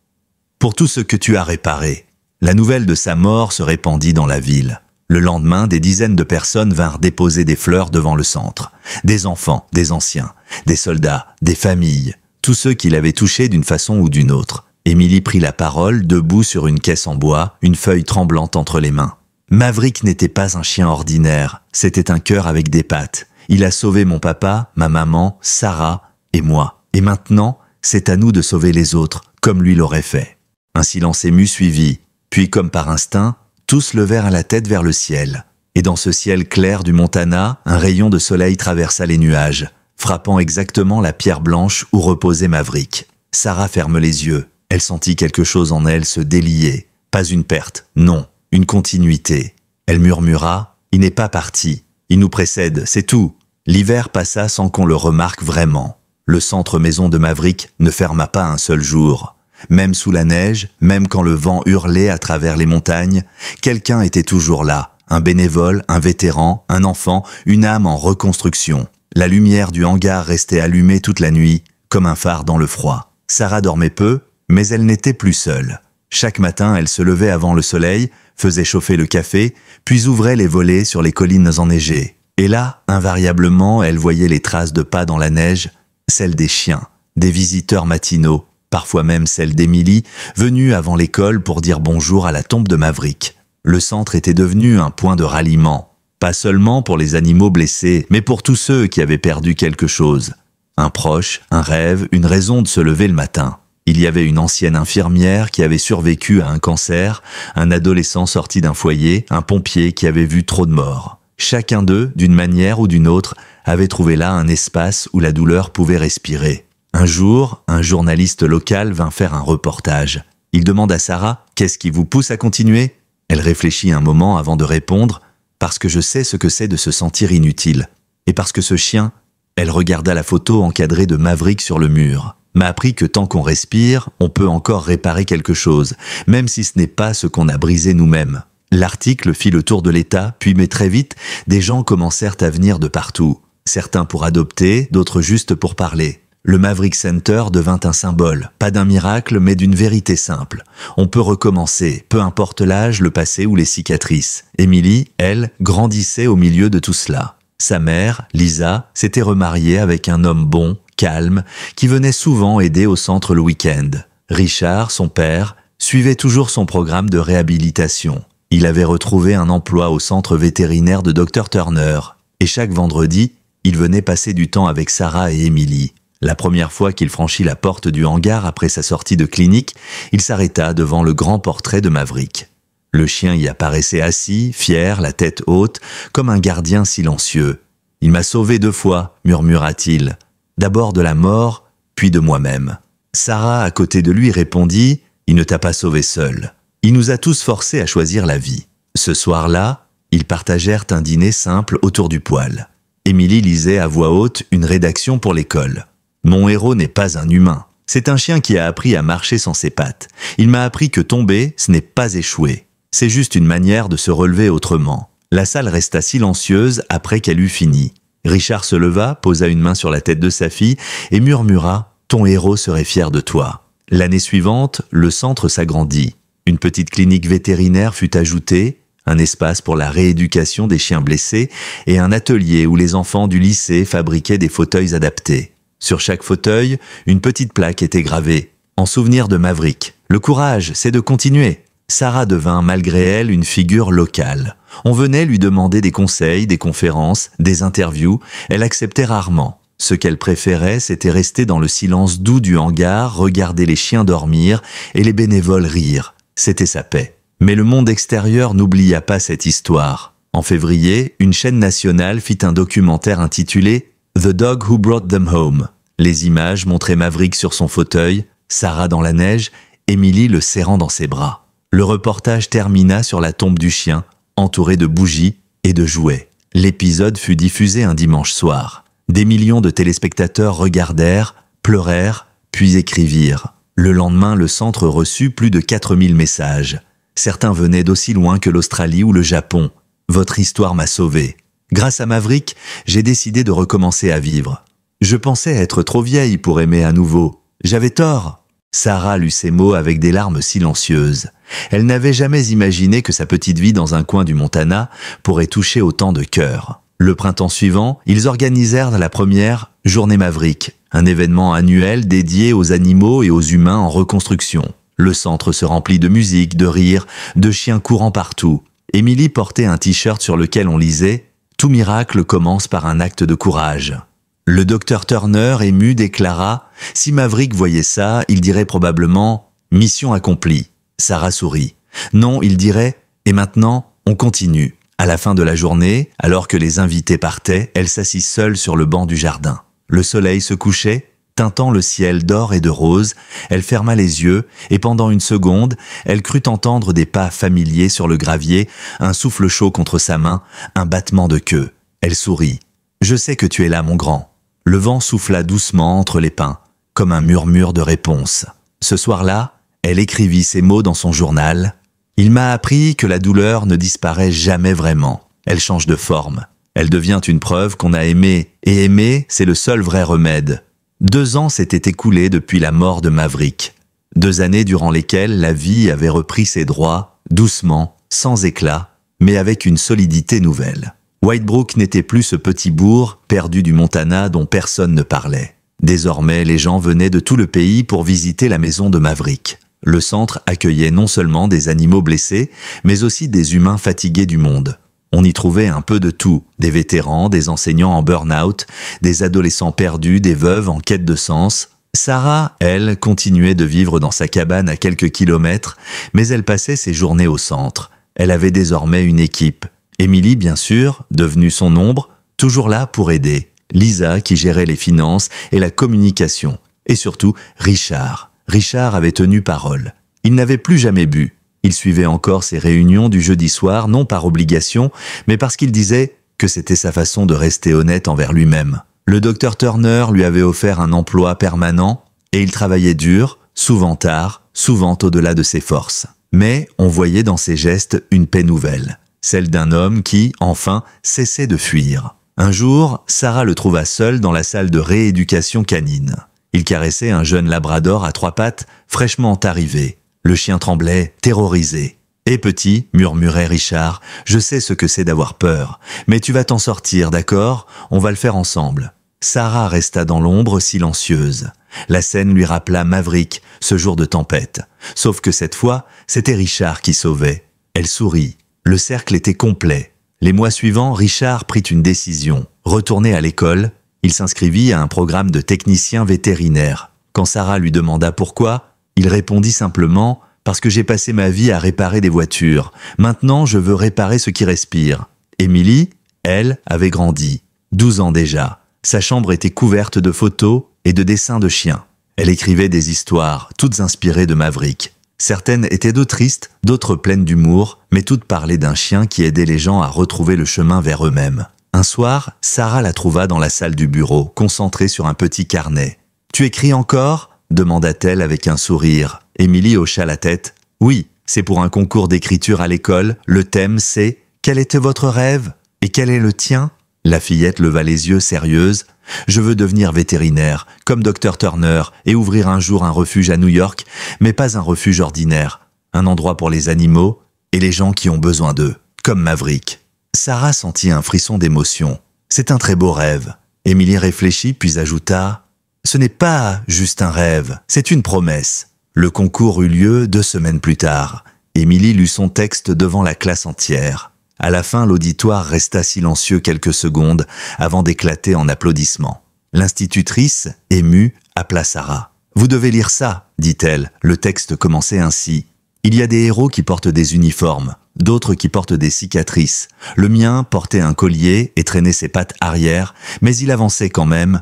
Pour tout ce que tu as réparé. La nouvelle de sa mort se répandit dans la ville. Le lendemain, des dizaines de personnes vinrent déposer des fleurs devant le centre. Des enfants, des anciens, des soldats, des familles, tous ceux qui l'avaient touché d'une façon ou d'une autre. Émilie prit la parole, debout sur une caisse en bois, une feuille tremblante entre les mains. Maverick n'était pas un chien ordinaire, c'était un cœur avec des pattes. Il a sauvé mon papa, ma maman, Sarah et moi. Et maintenant, c'est à nous de sauver les autres, comme lui l'aurait fait. Un silence ému suivit, puis comme par instinct, tous levèrent la tête vers le ciel. Et dans ce ciel clair du Montana, un rayon de soleil traversa les nuages, frappant exactement la pierre blanche où reposait Maverick. Sarah ferme les yeux. Elle sentit quelque chose en elle se délier. Pas une perte, non, une continuité. Elle murmura « Il n'est pas parti. Il nous précède, c'est tout. » L'hiver passa sans qu'on le remarque vraiment. Le centre maison de Maverick ne ferma pas un seul jour. Même sous la neige, même quand le vent hurlait à travers les montagnes, quelqu'un était toujours là. Un bénévole, un vétéran, un enfant, une âme en reconstruction. La lumière du hangar restait allumée toute la nuit, comme un phare dans le froid. Sarah dormait peu, mais elle n'était plus seule. Chaque matin, elle se levait avant le soleil, faisait chauffer le café, puis ouvrait les volets sur les collines enneigées. Et là, invariablement, elle voyait les traces de pas dans la neige, celles des chiens, des visiteurs matinaux, parfois même celle d'Emily, venue avant l'école pour dire bonjour à la tombe de Maverick. Le centre était devenu un point de ralliement, pas seulement pour les animaux blessés, mais pour tous ceux qui avaient perdu quelque chose. Un proche, un rêve, une raison de se lever le matin. Il y avait une ancienne infirmière qui avait survécu à un cancer, un adolescent sorti d'un foyer, un pompier qui avait vu trop de morts. Chacun d'eux, d'une manière ou d'une autre, avait trouvé là un espace où la douleur pouvait respirer. Un jour, un journaliste local vint faire un reportage. Il demande à Sarah « Qu'est-ce qui vous pousse à continuer ?» Elle réfléchit un moment avant de répondre « Parce que je sais ce que c'est de se sentir inutile. Et parce que ce chien, elle regarda la photo encadrée de Maverick sur le mur, m'a appris que tant qu'on respire, on peut encore réparer quelque chose, même si ce n'est pas ce qu'on a brisé nous-mêmes. » L'article fit le tour de l'État, puis mais très vite, des gens commencèrent à venir de partout. Certains pour adopter, d'autres juste pour parler. Le Maverick Center devint un symbole, pas d'un miracle, mais d'une vérité simple. On peut recommencer, peu importe l'âge, le passé ou les cicatrices. Emily, elle, grandissait au milieu de tout cela. Sa mère, Lisa, s'était remariée avec un homme bon, calme, qui venait souvent aider au centre le week-end. Richard, son père, suivait toujours son programme de réhabilitation. Il avait retrouvé un emploi au centre vétérinaire de Dr Turner. Et chaque vendredi, il venait passer du temps avec Sarah et Emily. La première fois qu'il franchit la porte du hangar après sa sortie de clinique, il s'arrêta devant le grand portrait de Maverick. Le chien y apparaissait assis, fier, la tête haute, comme un gardien silencieux. « Il m'a sauvé 2 fois, murmura-t-il. D'abord de la mort, puis de moi-même. » Sarah, à côté de lui, répondit « Il ne t'a pas sauvé seul. Il nous a tous forcés à choisir la vie. » Ce soir-là, ils partagèrent un dîner simple autour du poêle. Emily lisait à voix haute une rédaction pour l'école. « Mon héros n'est pas un humain. C'est un chien qui a appris à marcher sans ses pattes. Il m'a appris que tomber, ce n'est pas échouer. C'est juste une manière de se relever autrement. » La salle resta silencieuse après qu'elle eut fini. Richard se leva, posa une main sur la tête de sa fille et murmura « Ton héros serait fier de toi. » L'année suivante, le centre s'agrandit. Une petite clinique vétérinaire fut ajoutée, un espace pour la rééducation des chiens blessés et un atelier où les enfants du lycée fabriquaient des fauteuils adaptés. Sur chaque fauteuil, une petite plaque était gravée. En souvenir de Maverick. Le courage, c'est de continuer. Sarah devint malgré elle une figure locale. On venait lui demander des conseils, des conférences, des interviews. Elle acceptait rarement. Ce qu'elle préférait, c'était rester dans le silence doux du hangar, regarder les chiens dormir et les bénévoles rire. C'était sa paix. Mais le monde extérieur n'oublia pas cette histoire. En février, une chaîne nationale fit un documentaire intitulé « The Dog Who Brought Them Home ». Les images montraient Maverick sur son fauteuil, Sarah dans la neige, Emily le serrant dans ses bras. Le reportage termina sur la tombe du chien, entouré de bougies et de jouets. L'épisode fut diffusé un dimanche soir. Des millions de téléspectateurs regardèrent, pleurèrent, puis écrivirent. Le lendemain, le centre reçut plus de 4000 messages. Certains venaient d'aussi loin que l'Australie ou le Japon. « Votre histoire m'a sauvé. Grâce à Maverick, j'ai décidé de recommencer à vivre. Je pensais être trop vieille pour aimer à nouveau. J'avais tort. » Sarah lut ces mots avec des larmes silencieuses. Elle n'avait jamais imaginé que sa petite vie dans un coin du Montana pourrait toucher autant de cœurs. Le printemps suivant, ils organisèrent la première Journée Maverick, un événement annuel dédié aux animaux et aux humains en reconstruction. Le centre se remplit de musique, de rires, de chiens courant partout. Emily portait un t-shirt sur lequel on lisait « Tout miracle commence par un acte de courage ». Le docteur Turner, ému, déclara « Si Maverick voyait ça, il dirait probablement « Mission accomplie ». Sarah sourit. Non, il dirait « Et maintenant, on continue ». À la fin de la journée, alors que les invités partaient, elle s'assit seule sur le banc du jardin. Le soleil se couchait, teintant le ciel d'or et de rose. Elle ferma les yeux et pendant une seconde, elle crut entendre des pas familiers sur le gravier, un souffle chaud contre sa main, un battement de queue. Elle sourit. « Je sais que tu es là, mon grand. » Le vent souffla doucement entre les pins, comme un murmure de réponse. Ce soir-là, elle écrivit ces mots dans son journal. « Il m'a appris que la douleur ne disparaît jamais vraiment. Elle change de forme. Elle devient une preuve qu'on a aimé, et aimer, c'est le seul vrai remède. » 2 ans s'étaient écoulés depuis la mort de Maverick. 2 années durant lesquelles la vie avait repris ses droits, doucement, sans éclat, mais avec une solidité nouvelle. Whitebrook n'était plus ce petit bourg perdu du Montana dont personne ne parlait. Désormais, les gens venaient de tout le pays pour visiter la maison de Maverick. Le centre accueillait non seulement des animaux blessés, mais aussi des humains fatigués du monde. On y trouvait un peu de tout, des vétérans, des enseignants en burn-out, des adolescents perdus, des veuves en quête de sens. Sarah, elle, continuait de vivre dans sa cabane à quelques kilomètres, mais elle passait ses journées au centre. Elle avait désormais une équipe. Émilie, bien sûr, devenue son ombre, toujours là pour aider. Lisa, qui gérait les finances et la communication. Et surtout, Richard. Richard avait tenu parole. Il n'avait plus jamais bu. Il suivait encore ses réunions du jeudi soir, non par obligation, mais parce qu'il disait que c'était sa façon de rester honnête envers lui-même. Le docteur Turner lui avait offert un emploi permanent et il travaillait dur, souvent tard, souvent au-delà de ses forces. Mais on voyait dans ses gestes une paix nouvelle, celle d'un homme qui, enfin, cessait de fuir. Un jour, Sarah le trouva seul dans la salle de rééducation canine. Il caressait un jeune labrador à 3 pattes, fraîchement arrivé. Le chien tremblait, terrorisé. « Eh petit, murmurait Richard, je sais ce que c'est d'avoir peur. Mais tu vas t'en sortir, d'accord? On va le faire ensemble. » Sarah resta dans l'ombre silencieuse. La scène lui rappela Maverick, ce jour de tempête. Sauf que cette fois, c'était Richard qui sauvait. Elle sourit. Le cercle était complet. Les mois suivants, Richard prit une décision. Retourné à l'école, il s'inscrivit à un programme de technicien vétérinaire. Quand Sarah lui demanda pourquoi, il répondit simplement « Parce que j'ai passé ma vie à réparer des voitures. Maintenant, je veux réparer ce qui respire. » Émilie, elle, avait grandi. 12 ans déjà. Sa chambre était couverte de photos et de dessins de chiens. Elle écrivait des histoires, toutes inspirées de Maverick. Certaines étaient tristes, d'autres pleines d'humour, mais toutes parlaient d'un chien qui aidait les gens à retrouver le chemin vers eux-mêmes. Un soir, Sarah la trouva dans la salle du bureau, concentrée sur un petit carnet. « Tu écris encore ?» demanda-t-elle avec un sourire. Émilie hocha la tête. « Oui, c'est pour un concours d'écriture à l'école. Le thème, c'est « Quel était votre rêve ? Et quel est le tien ?» La fillette leva les yeux sérieuse. « Je veux devenir vétérinaire, comme Dr Turner, et ouvrir un jour un refuge à New York, mais pas un refuge ordinaire. Un endroit pour les animaux et les gens qui ont besoin d'eux, comme Maverick. » Sarah sentit un frisson d'émotion. « C'est un très beau rêve. » Émilie réfléchit puis ajouta « Ce n'est pas juste un rêve, c'est une promesse. » Le concours eut lieu 2 semaines plus tard. Émilie lut son texte devant la classe entière. À la fin, l'auditoire resta silencieux quelques secondes avant d'éclater en applaudissements. L'institutrice, émue, appela Sarah. « Vous devez lire ça, dit-elle. Le texte commençait ainsi. Il y a des héros qui portent des uniformes, d'autres qui portent des cicatrices. Le mien portait un collier et traînait ses pattes arrière, mais il avançait quand même. »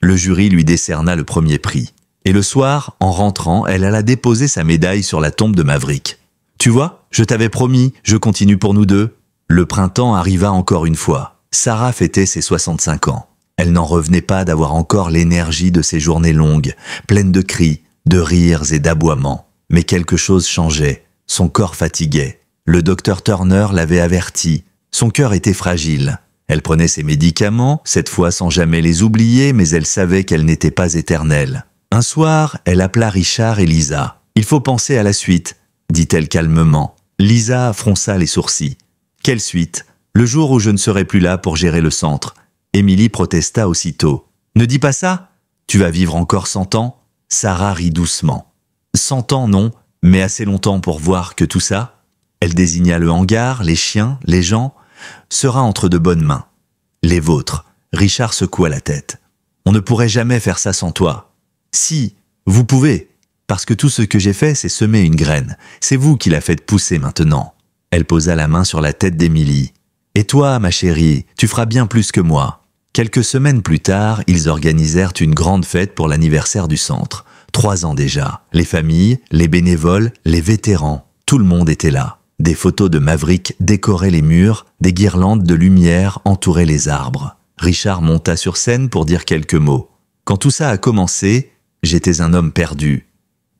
Le jury lui décerna le premier prix. Et le soir, en rentrant, elle alla déposer sa médaille sur la tombe de Maverick. « Tu vois, je t'avais promis, je continue pour nous deux. » Le printemps arriva encore une fois. Sarah fêtait ses 65 ans. Elle n'en revenait pas d'avoir encore l'énergie de ces journées longues, pleines de cris, de rires et d'aboiements. Mais quelque chose changeait. Son corps fatiguait. Le docteur Turner l'avait averti. Son cœur était fragile. Elle prenait ses médicaments, cette fois sans jamais les oublier, mais elle savait qu'elle n'était pas éternelle. Un soir, elle appela Richard et Lisa. « Il faut penser à la suite », dit-elle calmement. Lisa fronça les sourcils. « Quelle suite ? Le jour où je ne serai plus là pour gérer le centre. » Émilie protesta aussitôt. « Ne dis pas ça. Tu vas vivre encore 100 ans ?» Sarah rit doucement. « 100 ans, non, mais assez longtemps pour voir que tout ça. » Elle désigna le hangar, les chiens, les gens. « Sera entre de bonnes mains. » « Les vôtres. » Richard secoua la tête. « On ne pourrait jamais faire ça sans toi. »« Si, vous pouvez. Parce que tout ce que j'ai fait, c'est semer une graine. C'est vous qui la faites pousser maintenant. » Elle posa la main sur la tête d'Émilie. « Et toi, ma chérie, tu feras bien plus que moi. » Quelques semaines plus tard, ils organisèrent une grande fête pour l'anniversaire du centre. 3 ans déjà. Les familles, les bénévoles, les vétérans, tout le monde était là. Des photos de Maverick décoraient les murs, des guirlandes de lumière entouraient les arbres. Richard monta sur scène pour dire quelques mots. Quand tout ça a commencé, j'étais un homme perdu.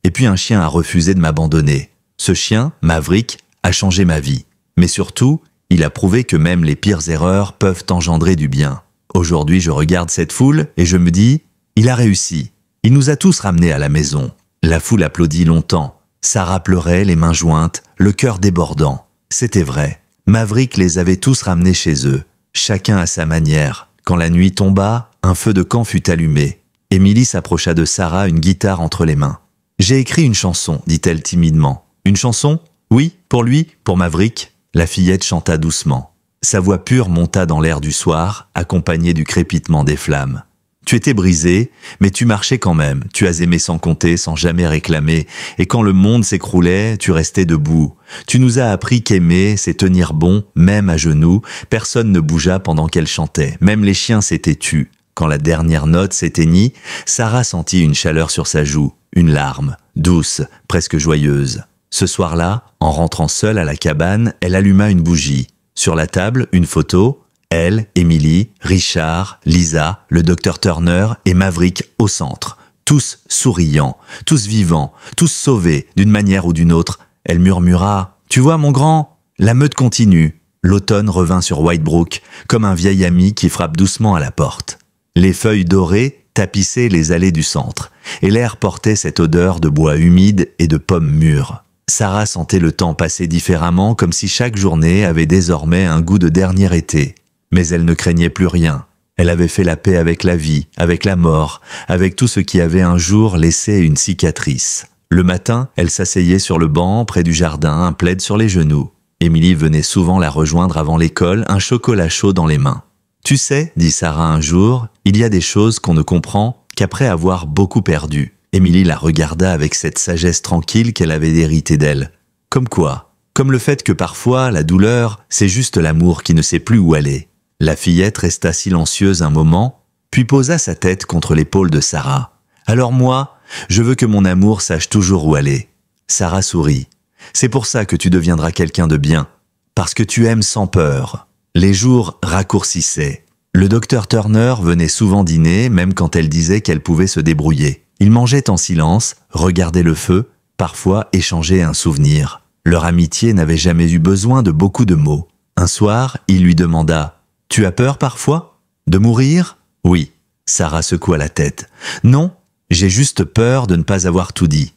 Et puis un chien a refusé de m'abandonner. Ce chien, Maverick, a changé ma vie. Mais surtout, il a prouvé que même les pires erreurs peuvent engendrer du bien. Aujourd'hui, je regarde cette foule et je me dis, il a réussi. Il nous a tous ramenés à la maison. La foule applaudit longtemps. Sarah pleurait, les mains jointes, le cœur débordant. C'était vrai. Maverick les avait tous ramenés chez eux, chacun à sa manière. Quand la nuit tomba, un feu de camp fut allumé. Émilie s'approcha de Sarah, une guitare entre les mains. « J'ai écrit une chanson, dit-elle timidement. « Une chanson ? Oui, pour lui, pour Maverick. » La fillette chanta doucement. Sa voix pure monta dans l'air du soir, accompagnée du crépitement des flammes. Tu étais brisé, mais tu marchais quand même. Tu as aimé sans compter, sans jamais réclamer. Et quand le monde s'écroulait, tu restais debout. Tu nous as appris qu'aimer, c'est tenir bon, même à genoux. Personne ne bougea pendant qu'elle chantait. Même les chiens s'étaient tus. Quand la dernière note s'éteignit, Sarah sentit une chaleur sur sa joue, une larme, douce, presque joyeuse. Ce soir-là, en rentrant seule à la cabane, elle alluma une bougie. Sur la table, une photo. Elle, Émilie, Richard, Lisa, le docteur Turner et Maverick au centre. Tous souriants, tous vivants, tous sauvés d'une manière ou d'une autre. Elle murmura « Tu vois mon grand, la meute continue ». L'automne revint sur Whitebrook, comme un vieil ami qui frappe doucement à la porte. Les feuilles dorées tapissaient les allées du centre, et l'air portait cette odeur de bois humide et de pommes mûres. Sarah sentait le temps passer différemment, comme si chaque journée avait désormais un goût de dernier été. Mais elle ne craignait plus rien. Elle avait fait la paix avec la vie, avec la mort, avec tout ce qui avait un jour laissé une cicatrice. Le matin, elle s'asseyait sur le banc près du jardin, un plaid sur les genoux. Émilie venait souvent la rejoindre avant l'école, un chocolat chaud dans les mains. « Tu sais, dit Sarah un jour, il y a des choses qu'on ne comprend qu'après avoir beaucoup perdu. » Émilie la regarda avec cette sagesse tranquille qu'elle avait héritée d'elle. Comme quoi ? Comme le fait que parfois, la douleur, c'est juste l'amour qui ne sait plus où aller. La fillette resta silencieuse un moment, puis posa sa tête contre l'épaule de Sarah. « Alors moi, je veux que mon amour sache toujours où aller. » Sarah sourit. « C'est pour ça que tu deviendras quelqu'un de bien, parce que tu aimes sans peur. » Les jours raccourcissaient. Le docteur Turner venait souvent dîner, même quand elle disait qu'elle pouvait se débrouiller. Ils mangeaient en silence, regardaient le feu, parfois échangeaient un souvenir. Leur amitié n'avait jamais eu besoin de beaucoup de mots. Un soir, il lui demanda « Tu as peur parfois ? De mourir ?» « Oui. » Sarah secoua la tête. « Non, j'ai juste peur de ne pas avoir tout dit. »«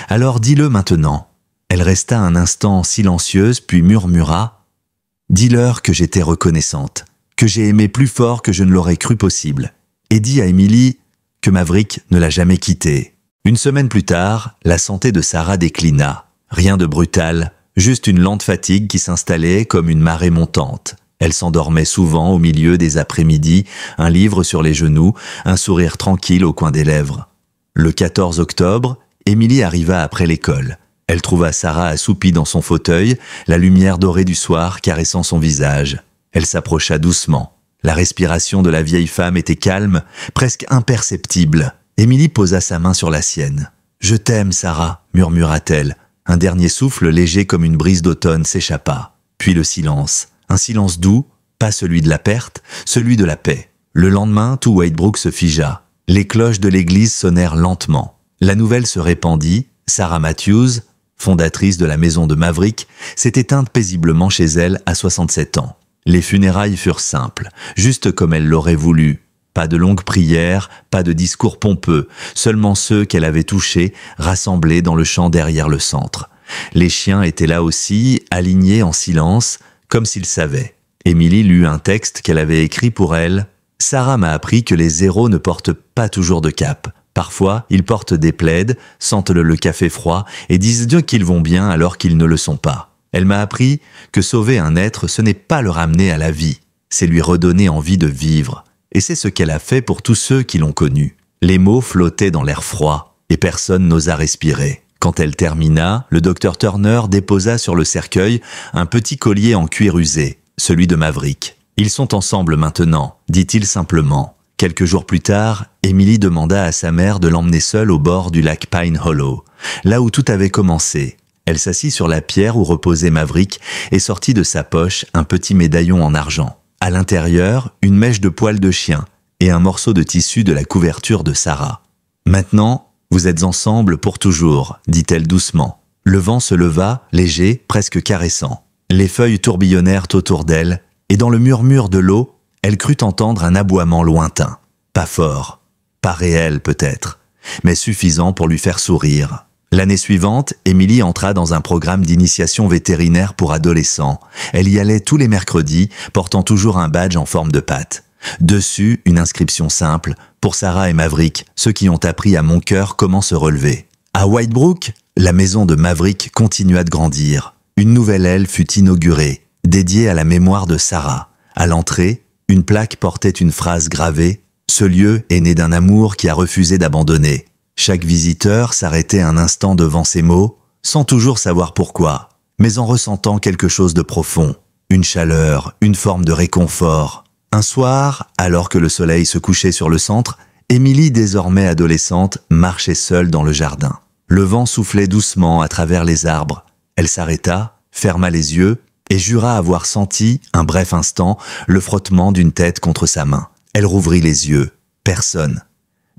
Alors dis-le maintenant. » Elle resta un instant silencieuse, puis murmura « Dis-leur que j'étais reconnaissante, que j'ai aimé plus fort que je ne l'aurais cru possible. Et dis à Émilie que Maverick ne l'a jamais quittée. » Une semaine plus tard, la santé de Sarah déclina. Rien de brutal, juste une lente fatigue qui s'installait comme une marée montante. Elle s'endormait souvent au milieu des après-midi, un livre sur les genoux, un sourire tranquille au coin des lèvres. Le 14 octobre, Émilie arriva après l'école. Elle trouva Sarah assoupie dans son fauteuil, la lumière dorée du soir caressant son visage. Elle s'approcha doucement. La respiration de la vieille femme était calme, presque imperceptible. Émilie posa sa main sur la sienne. « Je t'aime, Sarah », murmura-t-elle. Un dernier souffle léger comme une brise d'automne s'échappa. Puis le silence. Un silence doux, pas celui de la perte, celui de la paix. Le lendemain, tout Whitebrook se figea. Les cloches de l'église sonnèrent lentement. La nouvelle se répandit. Sarah Matthews, fondatrice de la maison de Maverick, s'est éteinte paisiblement chez elle à 67 ans. Les funérailles furent simples, juste comme elle l'aurait voulu. Pas de longues prières, pas de discours pompeux, seulement ceux qu'elle avait touchés, rassemblés dans le champ derrière le centre. Les chiens étaient là aussi, alignés en silence, comme s'ils savaient. Émilie lut un texte qu'elle avait écrit pour elle. « Sarah m'a appris que les héros ne portent pas toujours de cape. Parfois, ils portent des plaids, sentent le café froid et disent Dieu qu'ils vont bien alors qu'ils ne le sont pas. Elle m'a appris que sauver un être, ce n'est pas le ramener à la vie, c'est lui redonner envie de vivre. Et c'est ce qu'elle a fait pour tous ceux qui l'ont connue. » Les mots flottaient dans l'air froid et personne n'osa respirer. Quand elle termina, le docteur Turner déposa sur le cercueil un petit collier en cuir usé, celui de Maverick. « Ils sont ensemble maintenant », dit-il simplement. Quelques jours plus tard, Émilie demanda à sa mère de l'emmener seule au bord du lac Pine Hollow, là où tout avait commencé. Elle s'assit sur la pierre où reposait Maverick et sortit de sa poche un petit médaillon en argent. À l'intérieur, une mèche de poil de chien et un morceau de tissu de la couverture de Sarah. « Maintenant, vous êtes ensemble pour toujours, dit-elle doucement. Le vent se leva, léger, presque caressant. Les feuilles tourbillonnèrent autour d'elle, et dans le murmure de l'eau, elle crut entendre un aboiement lointain. Pas fort, pas réel peut-être, mais suffisant pour lui faire sourire. L'année suivante, Émilie entra dans un programme d'initiation vétérinaire pour adolescents. Elle y allait tous les mercredis, portant toujours un badge en forme de patte. Dessus, une inscription simple, pour Sarah et Maverick, ceux qui ont appris à mon cœur comment se relever. À Whitebrook, la maison de Maverick continua de grandir. Une nouvelle aile fut inaugurée, dédiée à la mémoire de Sarah. À l'entrée, une plaque portait une phrase gravée « Ce lieu est né d'un amour qui a refusé d'abandonner ». Chaque visiteur s'arrêtait un instant devant ces mots, sans toujours savoir pourquoi, mais en ressentant quelque chose de profond, une chaleur, une forme de réconfort. Un soir, alors que le soleil se couchait sur le centre, Émilie, désormais adolescente, marchait seule dans le jardin. Le vent soufflait doucement à travers les arbres. Elle s'arrêta, ferma les yeux et jura avoir senti, un bref instant, le frottement d'une tête contre sa main. Elle rouvrit les yeux. Personne.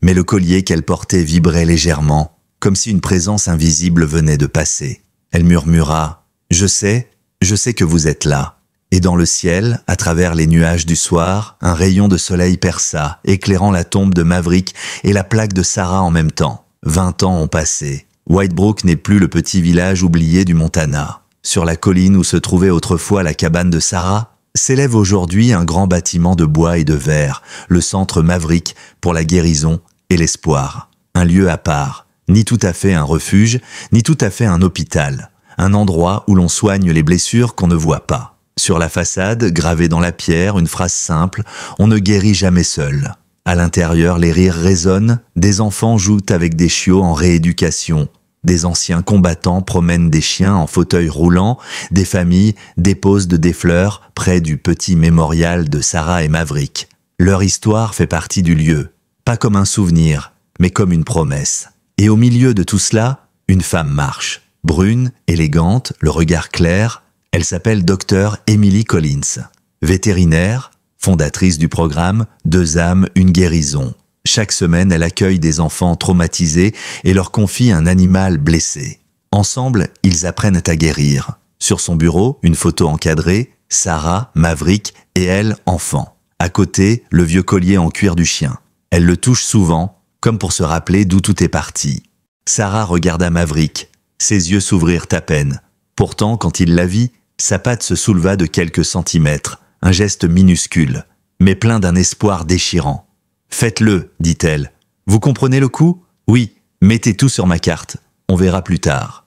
Mais le collier qu'elle portait vibrait légèrement, comme si une présence invisible venait de passer. Elle murmura « Je sais que vous êtes là ». Et dans le ciel, à travers les nuages du soir, un rayon de soleil perça, éclairant la tombe de Maverick et la plaque de Sarah en même temps. 20 ans ont passé. Whitebrook n'est plus le petit village oublié du Montana. Sur la colline où se trouvait autrefois la cabane de Sarah, s'élève aujourd'hui un grand bâtiment de bois et de verre, le centre Maverick pour la guérison et l'espoir. Un lieu à part, ni tout à fait un refuge, ni tout à fait un hôpital. Un endroit où l'on soigne les blessures qu'on ne voit pas. Sur la façade, gravée dans la pierre, une phrase simple « On ne guérit jamais seul ». À l'intérieur, les rires résonnent, des enfants jouent avec des chiots en rééducation, des anciens combattants promènent des chiens en fauteuil roulant, des familles déposent des fleurs près du petit mémorial de Sarah et Maverick. Leur histoire fait partie du lieu, pas comme un souvenir, mais comme une promesse. Et au milieu de tout cela, une femme marche, brune, élégante, le regard clair. Elle s'appelle Dr Emily Collins, vétérinaire, fondatrice du programme « 2 âmes, une guérison ». Chaque semaine, elle accueille des enfants traumatisés et leur confie un animal blessé. Ensemble, ils apprennent à guérir. Sur son bureau, une photo encadrée, Sarah, Maverick et elle, enfant. À côté, le vieux collier en cuir du chien. Elle le touche souvent, comme pour se rappeler d'où tout est parti. Sarah regarda Maverick. Ses yeux s'ouvrirent à peine. Pourtant, quand il la vit, sa patte se souleva de quelques centimètres, un geste minuscule, mais plein d'un espoir déchirant. « Faites-le, dit-elle. Vous comprenez le coup ? Oui, mettez tout sur ma carte. On verra plus tard. »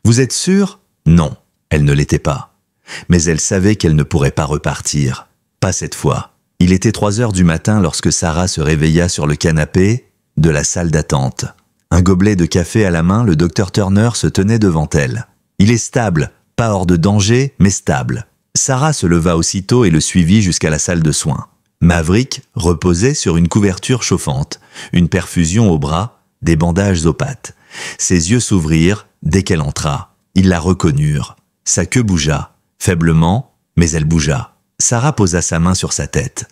Vous êtes sûr ? Non, elle ne l'était pas. Mais elle savait qu'elle ne pourrait pas repartir. Pas cette fois. Il était 3 heures du matin lorsque Sarah se réveilla sur le canapé de la salle d'attente. Un gobelet de café à la main, le docteur Turner se tenait devant elle. « Il est stable. Pas hors de danger, mais stable. » Sarah se leva aussitôt et le suivit jusqu'à la salle de soins. Maverick reposait sur une couverture chauffante, une perfusion au bras, des bandages aux pattes. Ses yeux s'ouvrirent dès qu'elle entra. Ils la reconnurent. Sa queue bougea, faiblement, mais elle bougea. Sarah posa sa main sur sa tête.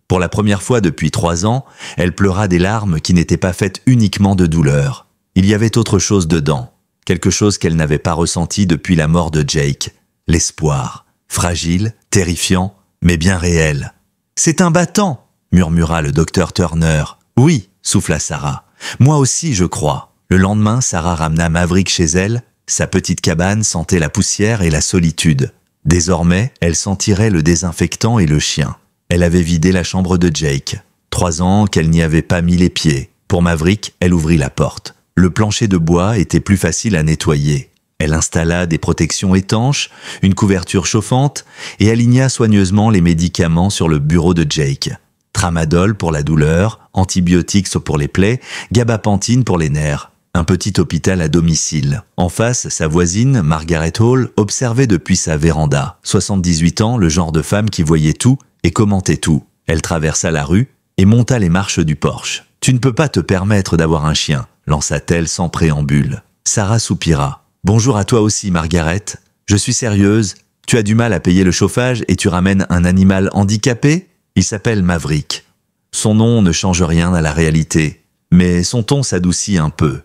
Pour la première fois depuis 3 ans, elle pleura des larmes qui n'étaient pas faites uniquement de douleur. Il y avait autre chose dedans. Quelque chose qu'elle n'avait pas ressenti depuis la mort de Jake. L'espoir. Fragile, terrifiant, mais bien réel. « C'est un battant !» murmura le docteur Turner. « Oui !» souffla Sarah. « Moi aussi, je crois. » Le lendemain, Sarah ramena Maverick chez elle. Sa petite cabane sentait la poussière et la solitude. Désormais, elle sentirait le désinfectant et le chien. Elle avait vidé la chambre de Jake. 3 ans qu'elle n'y avait pas mis les pieds. Pour Maverick, elle ouvrit la porte. Le plancher de bois était plus facile à nettoyer. Elle installa des protections étanches, une couverture chauffante et aligna soigneusement les médicaments sur le bureau de Jake. Tramadol pour la douleur, antibiotiques pour les plaies, gabapentine pour les nerfs. Un petit hôpital à domicile. En face, sa voisine, Margaret Hall, observait depuis sa véranda. 78 ans, le genre de femme qui voyait tout et commentait tout. Elle traversa la rue et monta les marches du porche. « Tu ne peux pas te permettre d'avoir un chien », lança-t-elle sans préambule. Sarah soupira. « Bonjour à toi aussi, Margaret. Je suis sérieuse. Tu as du mal à payer le chauffage et tu ramènes un animal handicapé? Il s'appelle Maverick. Son nom ne change rien à la réalité, mais son ton s'adoucit un peu.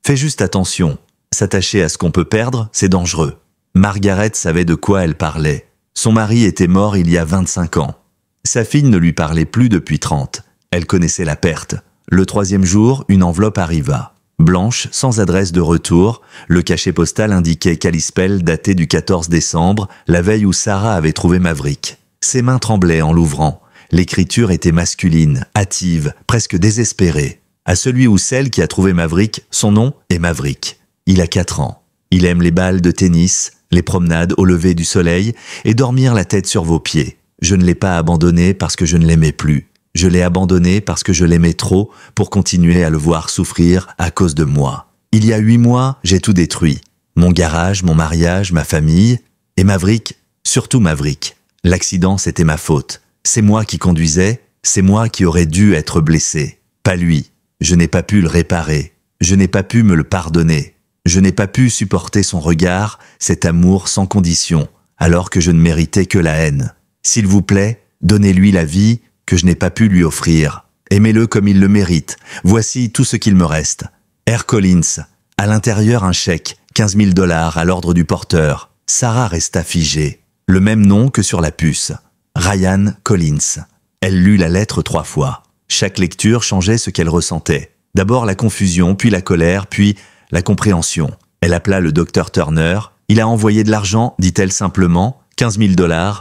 Fais juste attention. S'attacher à ce qu'on peut perdre, c'est dangereux. Margaret savait de quoi elle parlait. Son mari était mort il y a 25 ans. Sa fille ne lui parlait plus depuis 30. Elle connaissait la perte. Le 3e jour, une enveloppe arriva. Blanche, sans adresse de retour, le cachet postal indiquait Kalispell daté du 14 décembre, la veille où Sarah avait trouvé Maverick. Ses mains tremblaient en l'ouvrant. L'écriture était masculine, hâtive, presque désespérée. À celui ou celle qui a trouvé Maverick, son nom est Maverick. Il a 4 ans. Il aime les balles de tennis, les promenades au lever du soleil et dormir la tête sur vos pieds. Je ne l'ai pas abandonné parce que je ne l'aimais plus. Je l'ai abandonné parce que je l'aimais trop pour continuer à le voir souffrir à cause de moi. Il y a 8 mois, j'ai tout détruit. Mon garage, mon mariage, ma famille. Et Maverick, surtout Maverick. L'accident, c'était ma faute. C'est moi qui conduisais, c'est moi qui aurais dû être blessé. Pas lui. Je n'ai pas pu le réparer. Je n'ai pas pu me le pardonner. Je n'ai pas pu supporter son regard, cet amour sans condition, alors que je ne méritais que la haine. S'il vous plaît, donnez-lui la vie que je n'ai pas pu lui offrir. Aimez-le comme il le mérite. Voici tout ce qu'il me reste. R. Collins. À l'intérieur, un chèque, 15 000 $ à l'ordre du porteur. Sarah resta figée. Le même nom que sur la puce. Ryan Collins. Elle lut la lettre 3 fois. Chaque lecture changeait ce qu'elle ressentait. D'abord la confusion, puis la colère, puis la compréhension. Elle appela le docteur Turner. Il a envoyé de l'argent, dit-elle simplement. 15 000 $.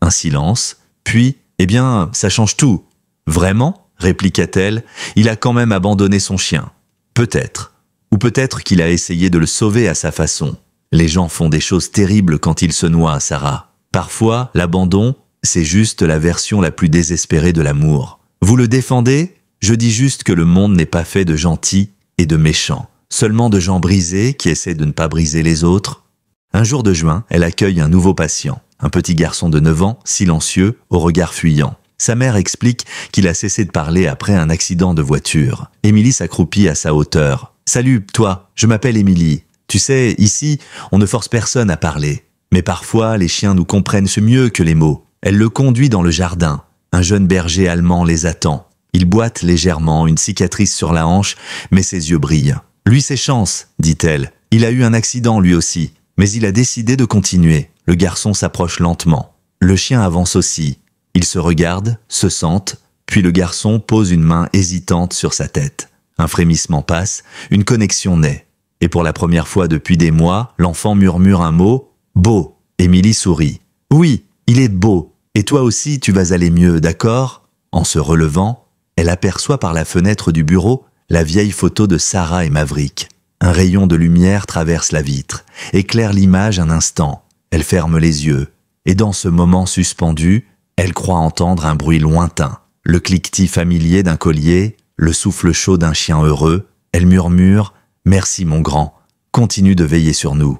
Un silence. Puis, eh bien, ça change tout. Vraiment? Répliqua-t-elle. Il a quand même abandonné son chien. Peut-être. Ou peut-être qu'il a essayé de le sauver à sa façon. Les gens font des choses terribles quand ils se noient, Sarah. Parfois, l'abandon, c'est juste la version la plus désespérée de l'amour. Vous le défendez? Je dis juste que le monde n'est pas fait de gentils et de méchants. Seulement de gens brisés qui essaient de ne pas briser les autres. Un jour de juin, elle accueille un nouveau patient. Un petit garçon de 9 ans, silencieux, au regard fuyant. Sa mère explique qu'il a cessé de parler après un accident de voiture. Émilie s'accroupit à sa hauteur. « Salut, toi, je m'appelle Émilie. Tu sais, ici, on ne force personne à parler. Mais parfois, les chiens nous comprennent mieux que les mots. » Elle le conduit dans le jardin. Un jeune berger allemand les attend. Il boite légèrement, une cicatrice sur la hanche, mais ses yeux brillent. « Lui, c'est chance, dit-elle. Il a eu un accident lui aussi. Mais il a décidé de continuer. » Le garçon s'approche lentement. Le chien avance aussi. Ils se regardent, se sentent, puis le garçon pose une main hésitante sur sa tête. Un frémissement passe, une connexion naît. Et pour la première fois depuis des mois, l'enfant murmure un mot « beau ». Émilie sourit. « Oui, il est beau. Et toi aussi, tu vas aller mieux, d'accord ?» En se relevant, elle aperçoit par la fenêtre du bureau la vieille photo de Sarah et Maverick. Un rayon de lumière traverse la vitre, éclaire l'image un instant. Elle ferme les yeux, et dans ce moment suspendu, elle croit entendre un bruit lointain, le cliquetis familier d'un collier, le souffle chaud d'un chien heureux. Elle murmure « Merci mon grand, continue de veiller sur nous ».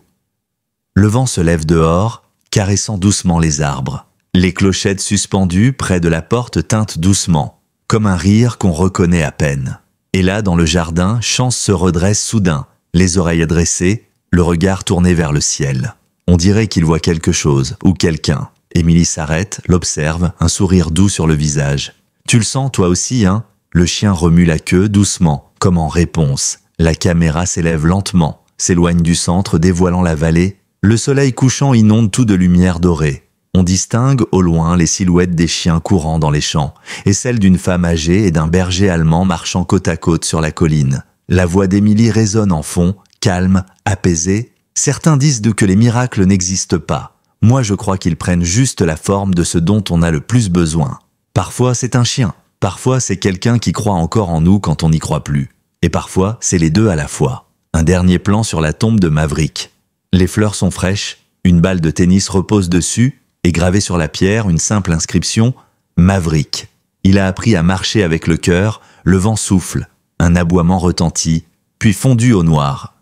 Le vent se lève dehors, caressant doucement les arbres. Les clochettes suspendues près de la porte tintent doucement, comme un rire qu'on reconnaît à peine. Et là, dans le jardin, Chance se redresse soudain, les oreilles dressées, le regard tourné vers le ciel. On dirait qu'il voit quelque chose, ou quelqu'un. Émilie s'arrête, l'observe, un sourire doux sur le visage. « Tu le sens toi aussi, hein ?» Le chien remue la queue doucement, comme en réponse. La caméra s'élève lentement, s'éloigne du centre, dévoilant la vallée. Le soleil couchant inonde tout de lumière dorée. On distingue au loin les silhouettes des chiens courant dans les champs, et celle d'une femme âgée et d'un berger allemand marchant côte à côte sur la colline. La voix d'Émilie résonne en fond, calme, apaisée. Certains disent que les miracles n'existent pas. Moi, je crois qu'ils prennent juste la forme de ce dont on a le plus besoin. Parfois, c'est un chien. Parfois, c'est quelqu'un qui croit encore en nous quand on n'y croit plus. Et parfois, c'est les deux à la fois. Un dernier plan sur la tombe de Maverick. Les fleurs sont fraîches, une balle de tennis repose dessus, et gravée sur la pierre, une simple inscription « Maverick ». Il a appris à marcher avec le cœur, le vent souffle, un aboiement retentit, puis fondu au noir.